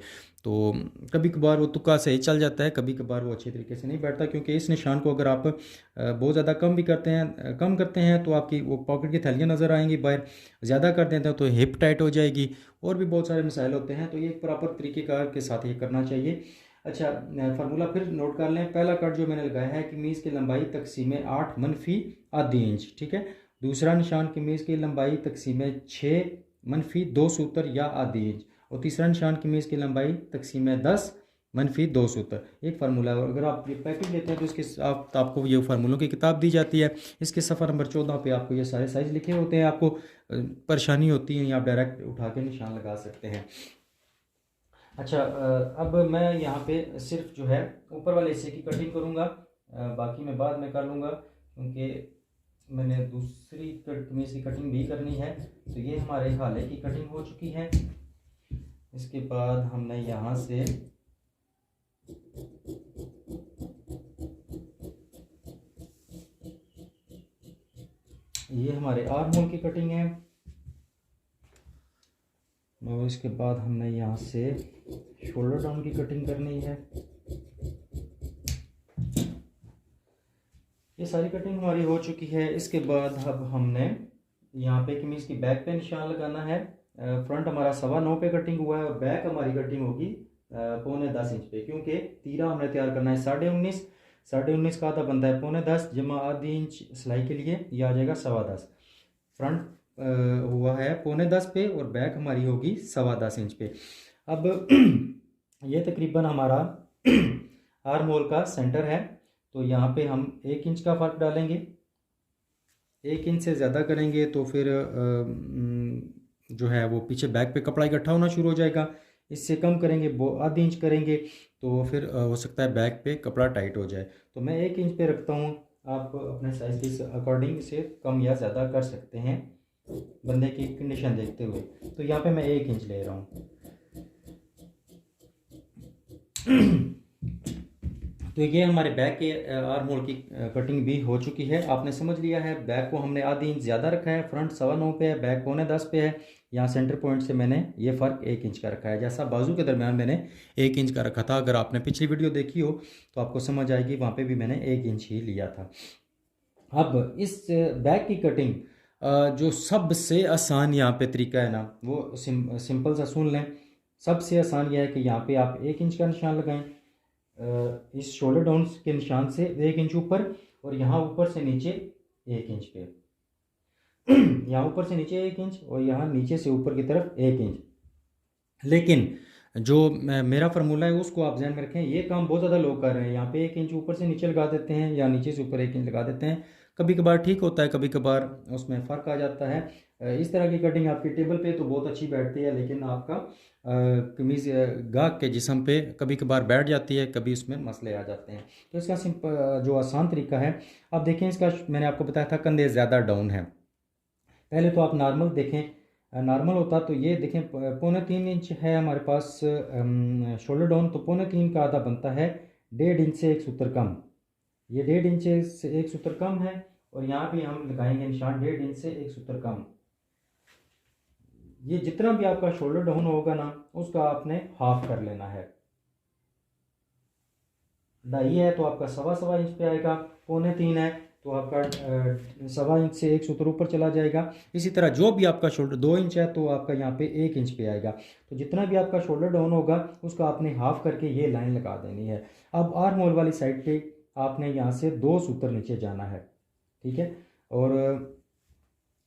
तो कभी कभार वो तुक्का सही चल जाता है, कभी कभार वो अच्छे तरीके से नहीं बैठता। क्योंकि इस निशान को अगर आप बहुत ज़्यादा कम करते हैं तो आपकी वो पॉकेट की थैलियाँ नज़र आएंगी बाहर, ज़्यादा कर देते हैं तो हिप टाइट हो जाएगी, और भी बहुत सारे मसाइल होते हैं। तो ये एक प्रॉपर तरीक़ेकार के साथ ये करना चाहिए। अच्छा, फार्मूला फिर नोट कर लें। पहला कट जो मैंने लगाया है कमीज़ की लंबाई तकसीम 8 मनफी आधी इंच। ठीक है, दूसरा निशान कमीज़ की लंबाई तकसीम 6 मनफी 2 सूत्र या आधी इंच, और तीसरा निशान कमीज़ की लंबाई तकसीम 10 मनफी 2 सूत्र। एक फार्मूला है, और अगर आप ये पैकेज लेते हैं तो इसके आपको ये फार्मूलों की किताब दी जाती है। इसके सफ़ा नंबर 14 पे आपको ये सारे साइज़ लिखे होते हैं। आपको परेशानी होती है, आप डायरेक्ट उठा के निशान लगा सकते हैं। अच्छा, अब मैं यहाँ पे सिर्फ जो है ऊपर वाले हिस्से की कटिंग करूँगा, बाकी मैं बाद में कर लूँगा, क्योंकि मैंने दूसरी कमीज़ की कटिंग भी करनी है। तो ये हमारे हाले की कटिंग हो चुकी है। इसके बाद हमने यहाँ से ये हमारे आर्म होल की कटिंग है, और इसके बाद हमने यहाँ से शोल्डर डाउन की कटिंग करनी है। ये सारी कटिंग हमारी हो चुकी है। इसके बाद अब हमने यहाँ पे कमीज़ की बैक पे निशान लगाना है। फ्रंट हमारा 9.25 पे कटिंग हुआ है, और बैक हमारी कटिंग होगी पौने 10 इंच पे, क्योंकि तीरा हमने तैयार करना है 19.5 का आधा बनता है पौने 10 जमा आधी इंच सिलाई के लिए, ये आ जाएगा 10.25। फ्रंट हुआ है पौने 10 पे, और बैक हमारी होगी 10.25 इंच पे। अब ये तकरीबन हमारा आर्म होल का सेंटर है, तो यहाँ पे हम 1 इंच का फ़र्क डालेंगे। 1 इंच से ज़्यादा करेंगे तो फिर जो है वो पीछे बैक पे कपड़ा इकट्ठा होना शुरू हो जाएगा। इससे कम करेंगे, वो आधी इंच करेंगे, तो फिर हो सकता है बैक पे कपड़ा टाइट हो जाए। तो मैं 1 इंच पे रखता हूँ, आप अपने साइज के अकॉर्डिंग से कम या ज़्यादा कर सकते हैं बंदे की कंडीशन देखते हुए। तो यहाँ पे मैं 1 इंच ले रहा हूँ। तो ये हमारे बैक के आर्म होल की कटिंग भी हो चुकी है। आपने समझ लिया है, बैक को हमने आधी इंच ज़्यादा रखा है, फ्रंट 9.25 पे है, बैक पौने 10 पे है। यहाँ सेंटर पॉइंट से मैंने ये फ़र्क 1 इंच का रखा है, जैसा बाजू के दरमियान मैंने 1 इंच का रखा था। अगर आपने पिछली वीडियो देखी हो तो आपको समझ आएगी, वहाँ पर भी मैंने 1 इंच ही लिया था। अब इस बैक की कटिंग जो सबसे आसान यहाँ पे तरीका है ना, वो सिंपल सा सुन लें। सबसे आसान यह है कि यहाँ पे आप 1 इंच का निशान लगाएं, इस शोल्डर डाउन के निशान से 1 इंच ऊपर, और यहाँ ऊपर से नीचे 1 इंच पे यहाँ ऊपर से नीचे 1 इंच, और यहाँ नीचे से ऊपर की तरफ 1 इंच। लेकिन जो मेरा फार्मूला है उसको आप ध्यान में रखें। ये काम बहुत ज़्यादा लोग कर रहे हैं, यहाँ पे 1 इंच ऊपर से नीचे लगा देते हैं, या नीचे से ऊपर 1 इंच लगा देते हैं। कभी कभार ठीक होता है, कभी कभार उसमें फ़र्क आ जाता है। इस तरह की कटिंग आपकी टेबल पे तो बहुत अच्छी बैठती है, लेकिन आपका कमीज़ गाहक के जिस्म पे कभी कभार बैठ जाती है, कभी उसमें मसले आ जाते हैं। तो इसका सिंपल जो आसान तरीका है, आप देखें, इसका मैंने आपको बताया था कंधे ज़्यादा डाउन है। पहले तो आप नॉर्मल देखें, नॉर्मल होता तो ये देखें पौने 3 इंच है हमारे पास शोल्डर डाउन, तो पौने 3 का आधा बनता है 1.5 इंच से 1 सूत्र कम। ये 1.5 इंच से 1 सूत्र कम है, और यहाँ पे हम लगाएंगे निशान 1.5 इंच से 1 सूत्र कम। ये जितना भी आपका शोल्डर डाउन होगा ना उसका आपने हाफ कर लेना है। 2.5 है तो आपका 1.25 इंच पे आएगा, 2.25 है तो आपका 1.25 इंच से एक सूत्र ऊपर चला जाएगा। इसी तरह जो भी आपका शोल्डर 2 इंच है तो आपका यहाँ पे 1 इंच पे आएगा। तो जितना भी आपका शोल्डर डाउन होगा उसका आपने हाफ करके ये लाइन लगा देनी है। अब आर्म होल वाली साइड पे आपने यहाँ से 2 सूत्र नीचे जाना है, ठीक है। और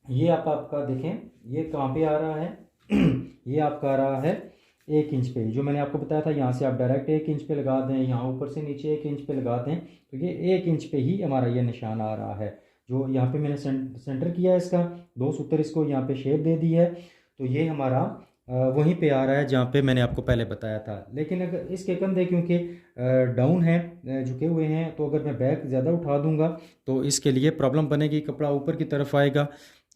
ये आपका देखें ये कहाँ पे आ रहा है ये आपका आ रहा है 1 इंच पे, जो मैंने आपको बताया था। यहाँ से आप डायरेक्ट 1 इंच पे लगा दें, यहाँ ऊपर से नीचे 1 इंच पे लगा दें तो ये 1 इंच पे ही हमारा ये निशान आ रहा है। जो यहाँ पे मैंने सेंटर किया है इसका, 2 सूत्र इसको यहाँ पे शेप दे दी है, तो ये हमारा वहीं पे आ रहा है जहाँ पे मैंने आपको पहले बताया था। लेकिन अगर इसके कंधे क्योंकि डाउन है, झुके हुए हैं, तो अगर मैं बैक ज़्यादा उठा दूंगा तो इसके लिए प्रॉब्लम बनेगी, कपड़ा ऊपर की तरफ आएगा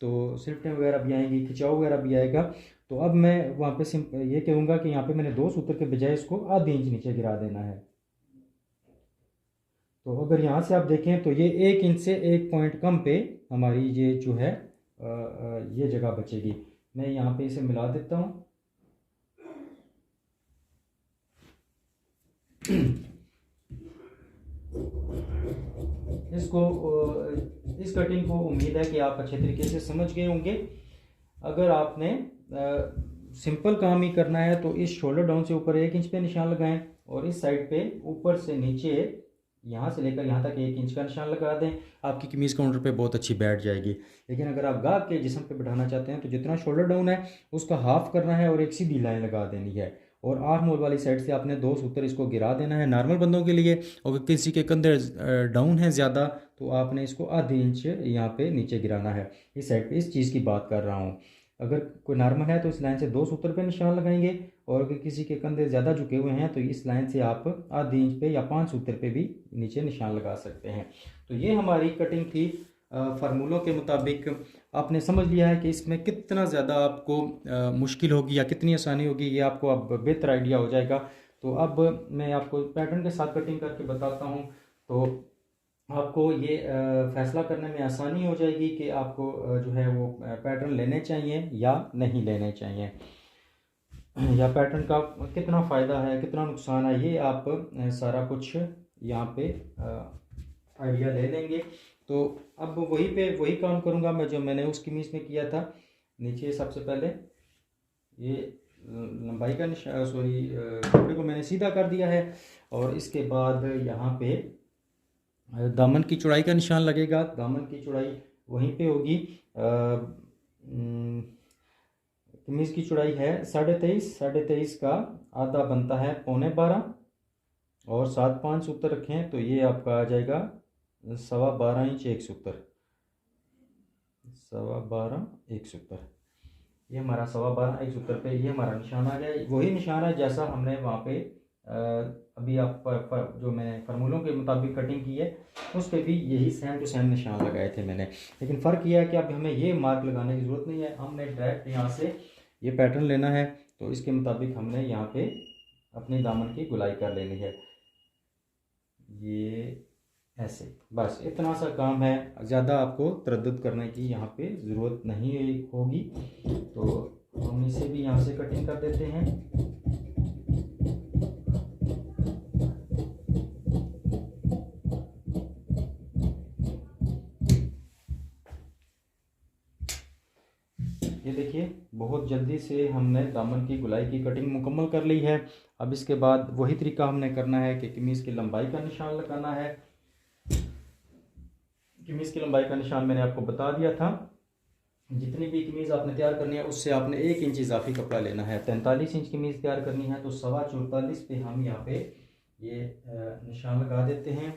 तो सिलटें वगैरह भी आएंगी, खिंचाव वगैरह भी आएगा। तो अब मैं वहाँ पे ये कहूँगा कि यहाँ पे मैंने 2 सूत्र के बजाय इसको आधी इंच नीचे गिरा देना है। तो अगर यहाँ से आप देखें तो ये 1 इंच से 1 पॉइंट कम पे हमारी ये जो है ये जगह बचेगी। मैं यहाँ पे इसे मिला देता हूँ। इस कटिंग को उम्मीद है कि आप अच्छे तरीके से समझ गए होंगे। अगर आपने सिंपल काम ही करना है तो इस शोल्डर डाउन से ऊपर 1 इंच पे निशान लगाएं और इस साइड पे ऊपर से नीचे यहाँ से लेकर यहाँ तक 1 इंच का निशान लगा दें, आपकी कमीज़ काउंटर पे बहुत अच्छी बैठ जाएगी। लेकिन अगर आप गाहक के जिस्म पे बैठाना चाहते हैं तो जितना शोल्डर डाउन है उसका हाफ करना है और एक सीधी लाइन लगा देनी है, और आर्म होल वाली साइड से आपने 2 सूत्र इसको गिरा देना है नॉर्मल बंदों के लिए। और किसी के कंधे डाउन है ज़्यादा तो आपने इसको आधी इंच यहाँ पे नीचे गिराना है। इस साइड पे इस चीज़ की बात कर रहा हूँ। अगर कोई नॉर्मल है तो इस लाइन से 2 सूत्र पे निशान लगाएंगे, और अगर किसी के कंधे ज़्यादा झुके हुए हैं तो इस लाइन से आप आधी इंच पे या 5 सूत्र पे भी नीचे निशान लगा सकते हैं। तो ये हमारी कटिंग थी फार्मूलों के मुताबिक। आपने समझ लिया है कि इसमें कितना ज़्यादा आपको मुश्किल होगी या कितनी आसानी होगी, ये आपको अब बेहतर आइडिया हो जाएगा। तो अब मैं आपको पैटर्न के साथ कटिंग करके बताता हूँ, तो आपको ये फैसला करने में आसानी हो जाएगी कि आपको जो है वो पैटर्न लेने चाहिए या नहीं लेने चाहिए, या पैटर्न का कितना फ़ायदा है कितना नुकसान है, ये आप सारा कुछ यहाँ पे आइडिया ले लेंगे। तो अब वही काम करूँगा मैं जो मैंने उस कमीज में किया था। नीचे सबसे पहले ये लंबाई का निशान कपड़े को मैंने सीधा कर दिया है, और इसके बाद यहाँ पे दामन की चौड़ाई का निशान लगेगा। दामन की चौड़ाई वहीं पे होगी। कमीज़ की चौड़ाई है 23.5, 23.5 का आधा बनता है 12.25, और 7-5 सूत्र रखें तो ये आपका आ जाएगा 12.25 इंच एक सूत्र, 12.25 एक सूत्र। ये हमारा 12.25 एक सूत्र पे ये हमारा निशान आ गया। वही निशान है जैसा हमने वहाँ पे अभी आप जो मैंने फार्मूलों के मुताबिक कटिंग की है उस पर भी यही सेम टू सेम निशान लगाए थे मैंने। लेकिन फ़र्क यह है कि अब हमें ये मार्क लगाने की ज़रूरत नहीं है, हमने डायरेक्ट यहाँ से ये पैटर्न लेना है, तो इसके मुताबिक हमने यहाँ पे अपनी दामन की गुलाई कर लेनी है। ये ऐसे बस इतना सा काम है, ज़्यादा आपको तरद्दुद करने की यहाँ पे ज़रूरत नहीं होगी। तो हम इसे भी यहाँ से कटिंग कर देते हैं। ये देखिए बहुत जल्दी से हमने दामन की गुलाई की कटिंग मुकम्मल कर ली है। अब इसके बाद वही तरीका हमने करना है कि कमीज़ की लंबाई का निशान लगाना है। कमीज़ की लंबाई का निशान मैंने आपको बता दिया था। जितनी भी कमीज़ आपने तैयार करनी है उससे आपने 1 इंच इजाफी कपड़ा लेना है। 43 इंच कमीज़ तैयार करनी है तो 44.25 पे हम यहाँ पे ये निशान लगा देते हैं।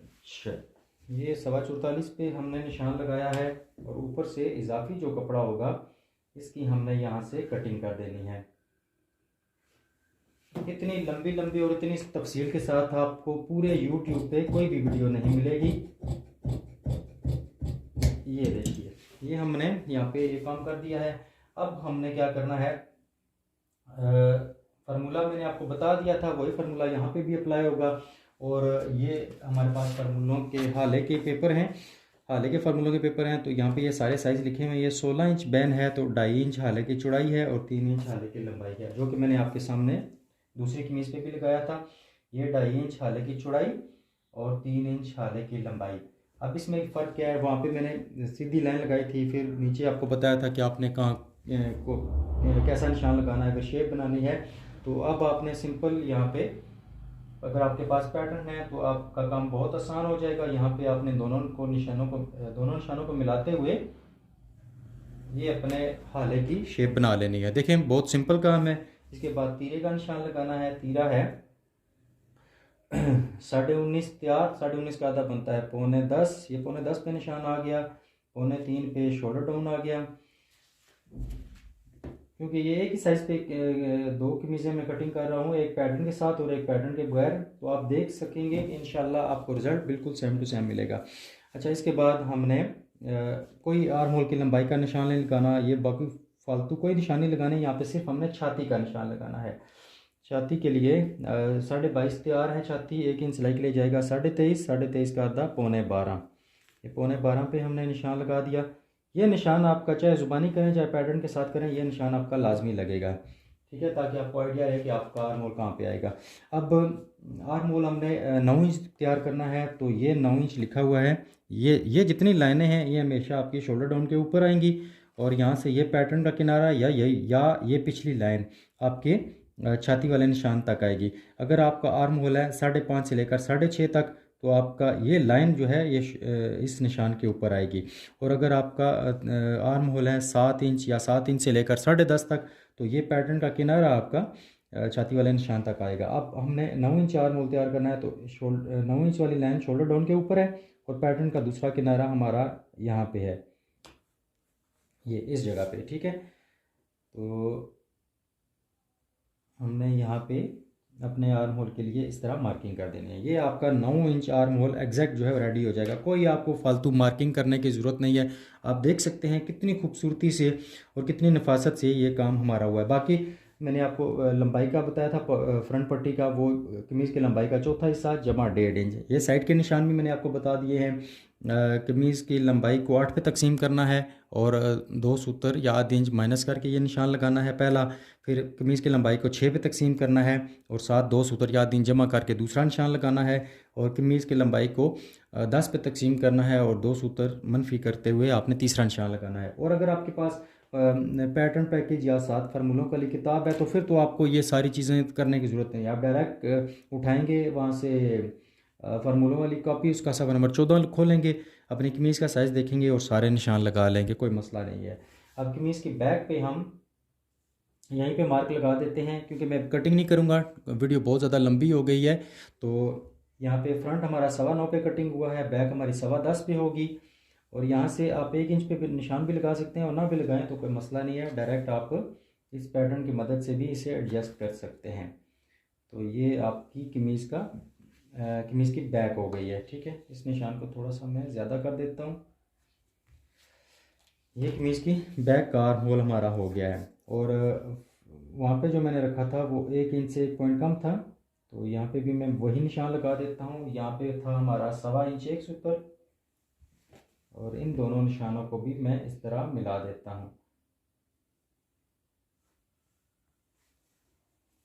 अच्छा, ये 44.25 पे हमने निशान लगाया है, और ऊपर से इजाफी जो कपड़ा होगा इसकी हमने यहाँ से कटिंग कर देनी है। इतनी लंबी लंबी और इतनी तफसील के साथ आपको पूरे YouTube पे कोई भी वीडियो नहीं मिलेगी। ये देखिए ये हमने यहाँ पे ये काम कर दिया है। अब हमने क्या करना है, फार्मूला मैंने आपको बता दिया था, वही फार्मूला यहाँ पे भी अप्लाई होगा। और ये हमारे पास फार्मूलों के हाले के पेपर हैं, हाले के फार्मूलों के पेपर हैं तो यहाँ पे ये सारे साइज़ लिखे हुए हैं। ये 16 इंच बैन है तो 2.5 इंच हाले की चौड़ाई है और 3 इंच हाले की लंबाई है, जो कि मैंने आपके सामने दूसरी कमीज़ पे भी लगाया था। ये 2.5 इंच हाले की चौड़ाई और 3 इंच हाले की लंबाई। अब इसमें एक फ़र्क क्या है, वहाँ पे मैंने सीधी लाइन लगाई थी, फिर नीचे आपको बताया था कि आपने कहाँ कैसा निशान लगाना है। अगर शेप बनानी है तो अब आपने सिंपल यहाँ पे, अगर आपके पास पैटर्न है तो आपका काम बहुत आसान हो जाएगा। यहाँ पे आपने दोनों निशानों को मिलाते हुए ये अपने हाले की शेप बना लेनी है। देखें बहुत सिंपल काम है। इसके बाद तीरे का निशान लगाना है। तीरा है 19.5 तैयार, 19.5 का आधा बनता है 9:45। ये 9:45 पे निशान आ गया। 3:45 पे शोल्डर डाउन आ गया। क्योंकि ये एक ही साइज़ पे दो कमीज़ें मैं कटिंग कर रहा हूँ, एक पैटर्न के साथ और एक पैटर्न के बगैर, तो आप देख सकेंगे कि इंशाल्लाह आपको रिज़ल्ट बिल्कुल सेम टू सेम मिलेगा। अच्छा, इसके बाद हमने कोई आर्म होल की लंबाई का निशान नहीं लगाना, ये बाकी फालतू कोई निशान नहीं लगानी। यहाँ पे सिर्फ हमने छाती का निशान लगाना है। छाती के लिए 22.5 तैयार है। छाती 1 इंच सिलाई के लिए जाएगा 23.5, 23.5 का आधा 12.15। ये 12.15 पे हमने निशान लगा दिया। ये निशान आपका चाहे ज़ुबानी करें चाहे पैटर्न के साथ करें, ये निशान आपका लाजमी लगेगा, ठीक है, ताकि आपको आइडिया रहे कि आपका आर्म होल कहाँ पे आएगा। अब आर्म होल हमने 9 इंच तैयार करना है, तो ये 9 इंच लिखा हुआ है। ये जितनी लाइनें हैं ये हमेशा आपकी शोल्डर डाउन के ऊपर आएंगी और यहाँ से ये पैटर्न का किनारा या ये पिछली लाइन आपके छाती वाले निशान तक आएगी। अगर आपका आर्म होल है 5.5 से लेकर 6.5 तक, तो आपका ये लाइन जो है ये इस निशान के ऊपर आएगी। और अगर आपका आर्म होल है 7 इंच या 7 इंच से लेकर 10.5 तक, तो ये पैटर्न का किनारा आपका छाती वाले निशान तक आएगा। अब हमने 9 इंच आर्म होल तैयार करना है, तो 9 इंच वाली लाइन शोल्डर डाउन के ऊपर है और पैटर्न का दूसरा किनारा हमारा यहाँ पे है, ये इस जगह पे, ठीक है। तो हमने यहाँ पे अपने आर्म होल के लिए इस तरह मार्किंग कर देनी है। ये आपका 9 इंच आर्म होल एग्जैक्ट जो है रेडी हो जाएगा। कोई आपको फालतू मार्किंग करने की ज़रूरत नहीं है। आप देख सकते हैं कितनी खूबसूरती से और कितनी नफासत से ये काम हमारा हुआ है। बाकी मैंने आपको लंबाई का बताया था, फ्रंट पट्टी का, वो कमीज़ की लंबाई का चौथा हिस्सा जमा 1.5 इंच। ये साइड के निशान भी मैंने आपको बता दिए हैं। कमीज़ की लंबाई को 8 पे तकसीम करना है और 2 सूत्र या आध इंच माइनस करके ये निशान लगाना है पहला। फिर कमीज़ की लंबाई को 6 पे तकसीम करना है और साथ 2 सूत्र या आध इंच जमा करके दूसरा निशान लगाना है। और कमीज़ की लंबाई को 10 पे तकसीम करना है और 2 सूत्र मनफी करते हुए आपने तीसरा निशान लगाना है। और अगर आपके पास पैटर्न पैकेज या साथ फार्मूलों वाली किताब है तो फिर तो आपको ये सारी चीज़ें करने की ज़रूरत नहीं है। आप डायरेक्ट उठाएंगे वहाँ से फार्मूलों वाली कॉपी, उसका सफ़ा नंबर 14 खोलेंगे, अपनी कमीज़ का साइज़ देखेंगे और सारे निशान लगा लेंगे, कोई मसला नहीं है। अब कमीज़ की बैक पे हम यहीं पे मार्क लगा देते हैं, क्योंकि मैं कटिंग नहीं करूँगा, वीडियो बहुत ज़्यादा लंबी हो गई है। तो यहाँ पे फ्रंट हमारा 9.25 पे कटिंग हुआ है, बैक हमारी 10.25 पे होगी। और यहाँ से आप 1 इंच पे निशान भी लगा सकते हैं और ना भी लगाएं तो कोई मसला नहीं है, डायरेक्ट आप इस पैटर्न की मदद से भी इसे एडजस्ट कर सकते हैं। तो ये आपकी कमीज़ की बैक हो गई है, ठीक है। इस निशान को थोड़ा सा मैं ज़्यादा कर देता हूँ। ये कमीज़ की बैक का आर्म होल हमारा हो गया है। और वहाँ पे जो मैंने रखा था वो 1 इंच से 1 पॉइंट कम था, तो यहाँ पे भी मैं वही निशान लगा देता हूँ। यहाँ पे था हमारा 1.25 इंच एक सूत्र और इन दोनों निशानों को भी मैं इस तरह मिला देता हूँ।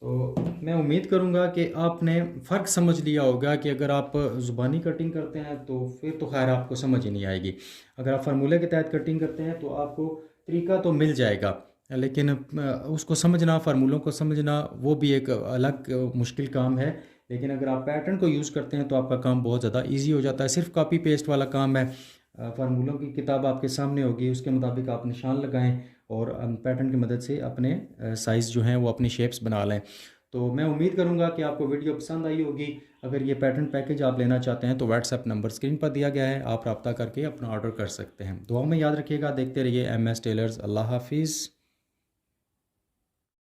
तो मैं उम्मीद करूँगा कि आपने फ़र्क समझ लिया होगा कि अगर आप ज़ुबानी कटिंग करते हैं तो फिर तो खैर आपको समझ ही नहीं आएगी। अगर आप फार्मूले के तहत कटिंग करते हैं तो आपको तरीका तो मिल जाएगा, लेकिन उसको समझना, फार्मूलों को समझना, वो भी एक अलग मुश्किल काम है। लेकिन अगर आप पैटर्न को यूज़ करते हैं तो आपका काम बहुत ज़्यादा ईजी हो जाता है। सिर्फ कॉपी पेस्ट वाला काम है। फार्मूलों की किताब आपके सामने होगी, उसके मुताबिक आप निशान लगाएं और पैटर्न की मदद से अपने साइज़ जो हैं वो अपनी शेप्स बना लें। तो मैं उम्मीद करूंगा कि आपको वीडियो पसंद आई होगी। अगर ये पैटर्न पैकेज आप लेना चाहते हैं तो व्हाट्सएप नंबर स्क्रीन पर दिया गया है, आप रब्ता करके अपना ऑर्डर कर सकते हैं। दुआ में याद रखिएगा, देखते रहिए MS टेलर्स। अल्लाह हाफिज़।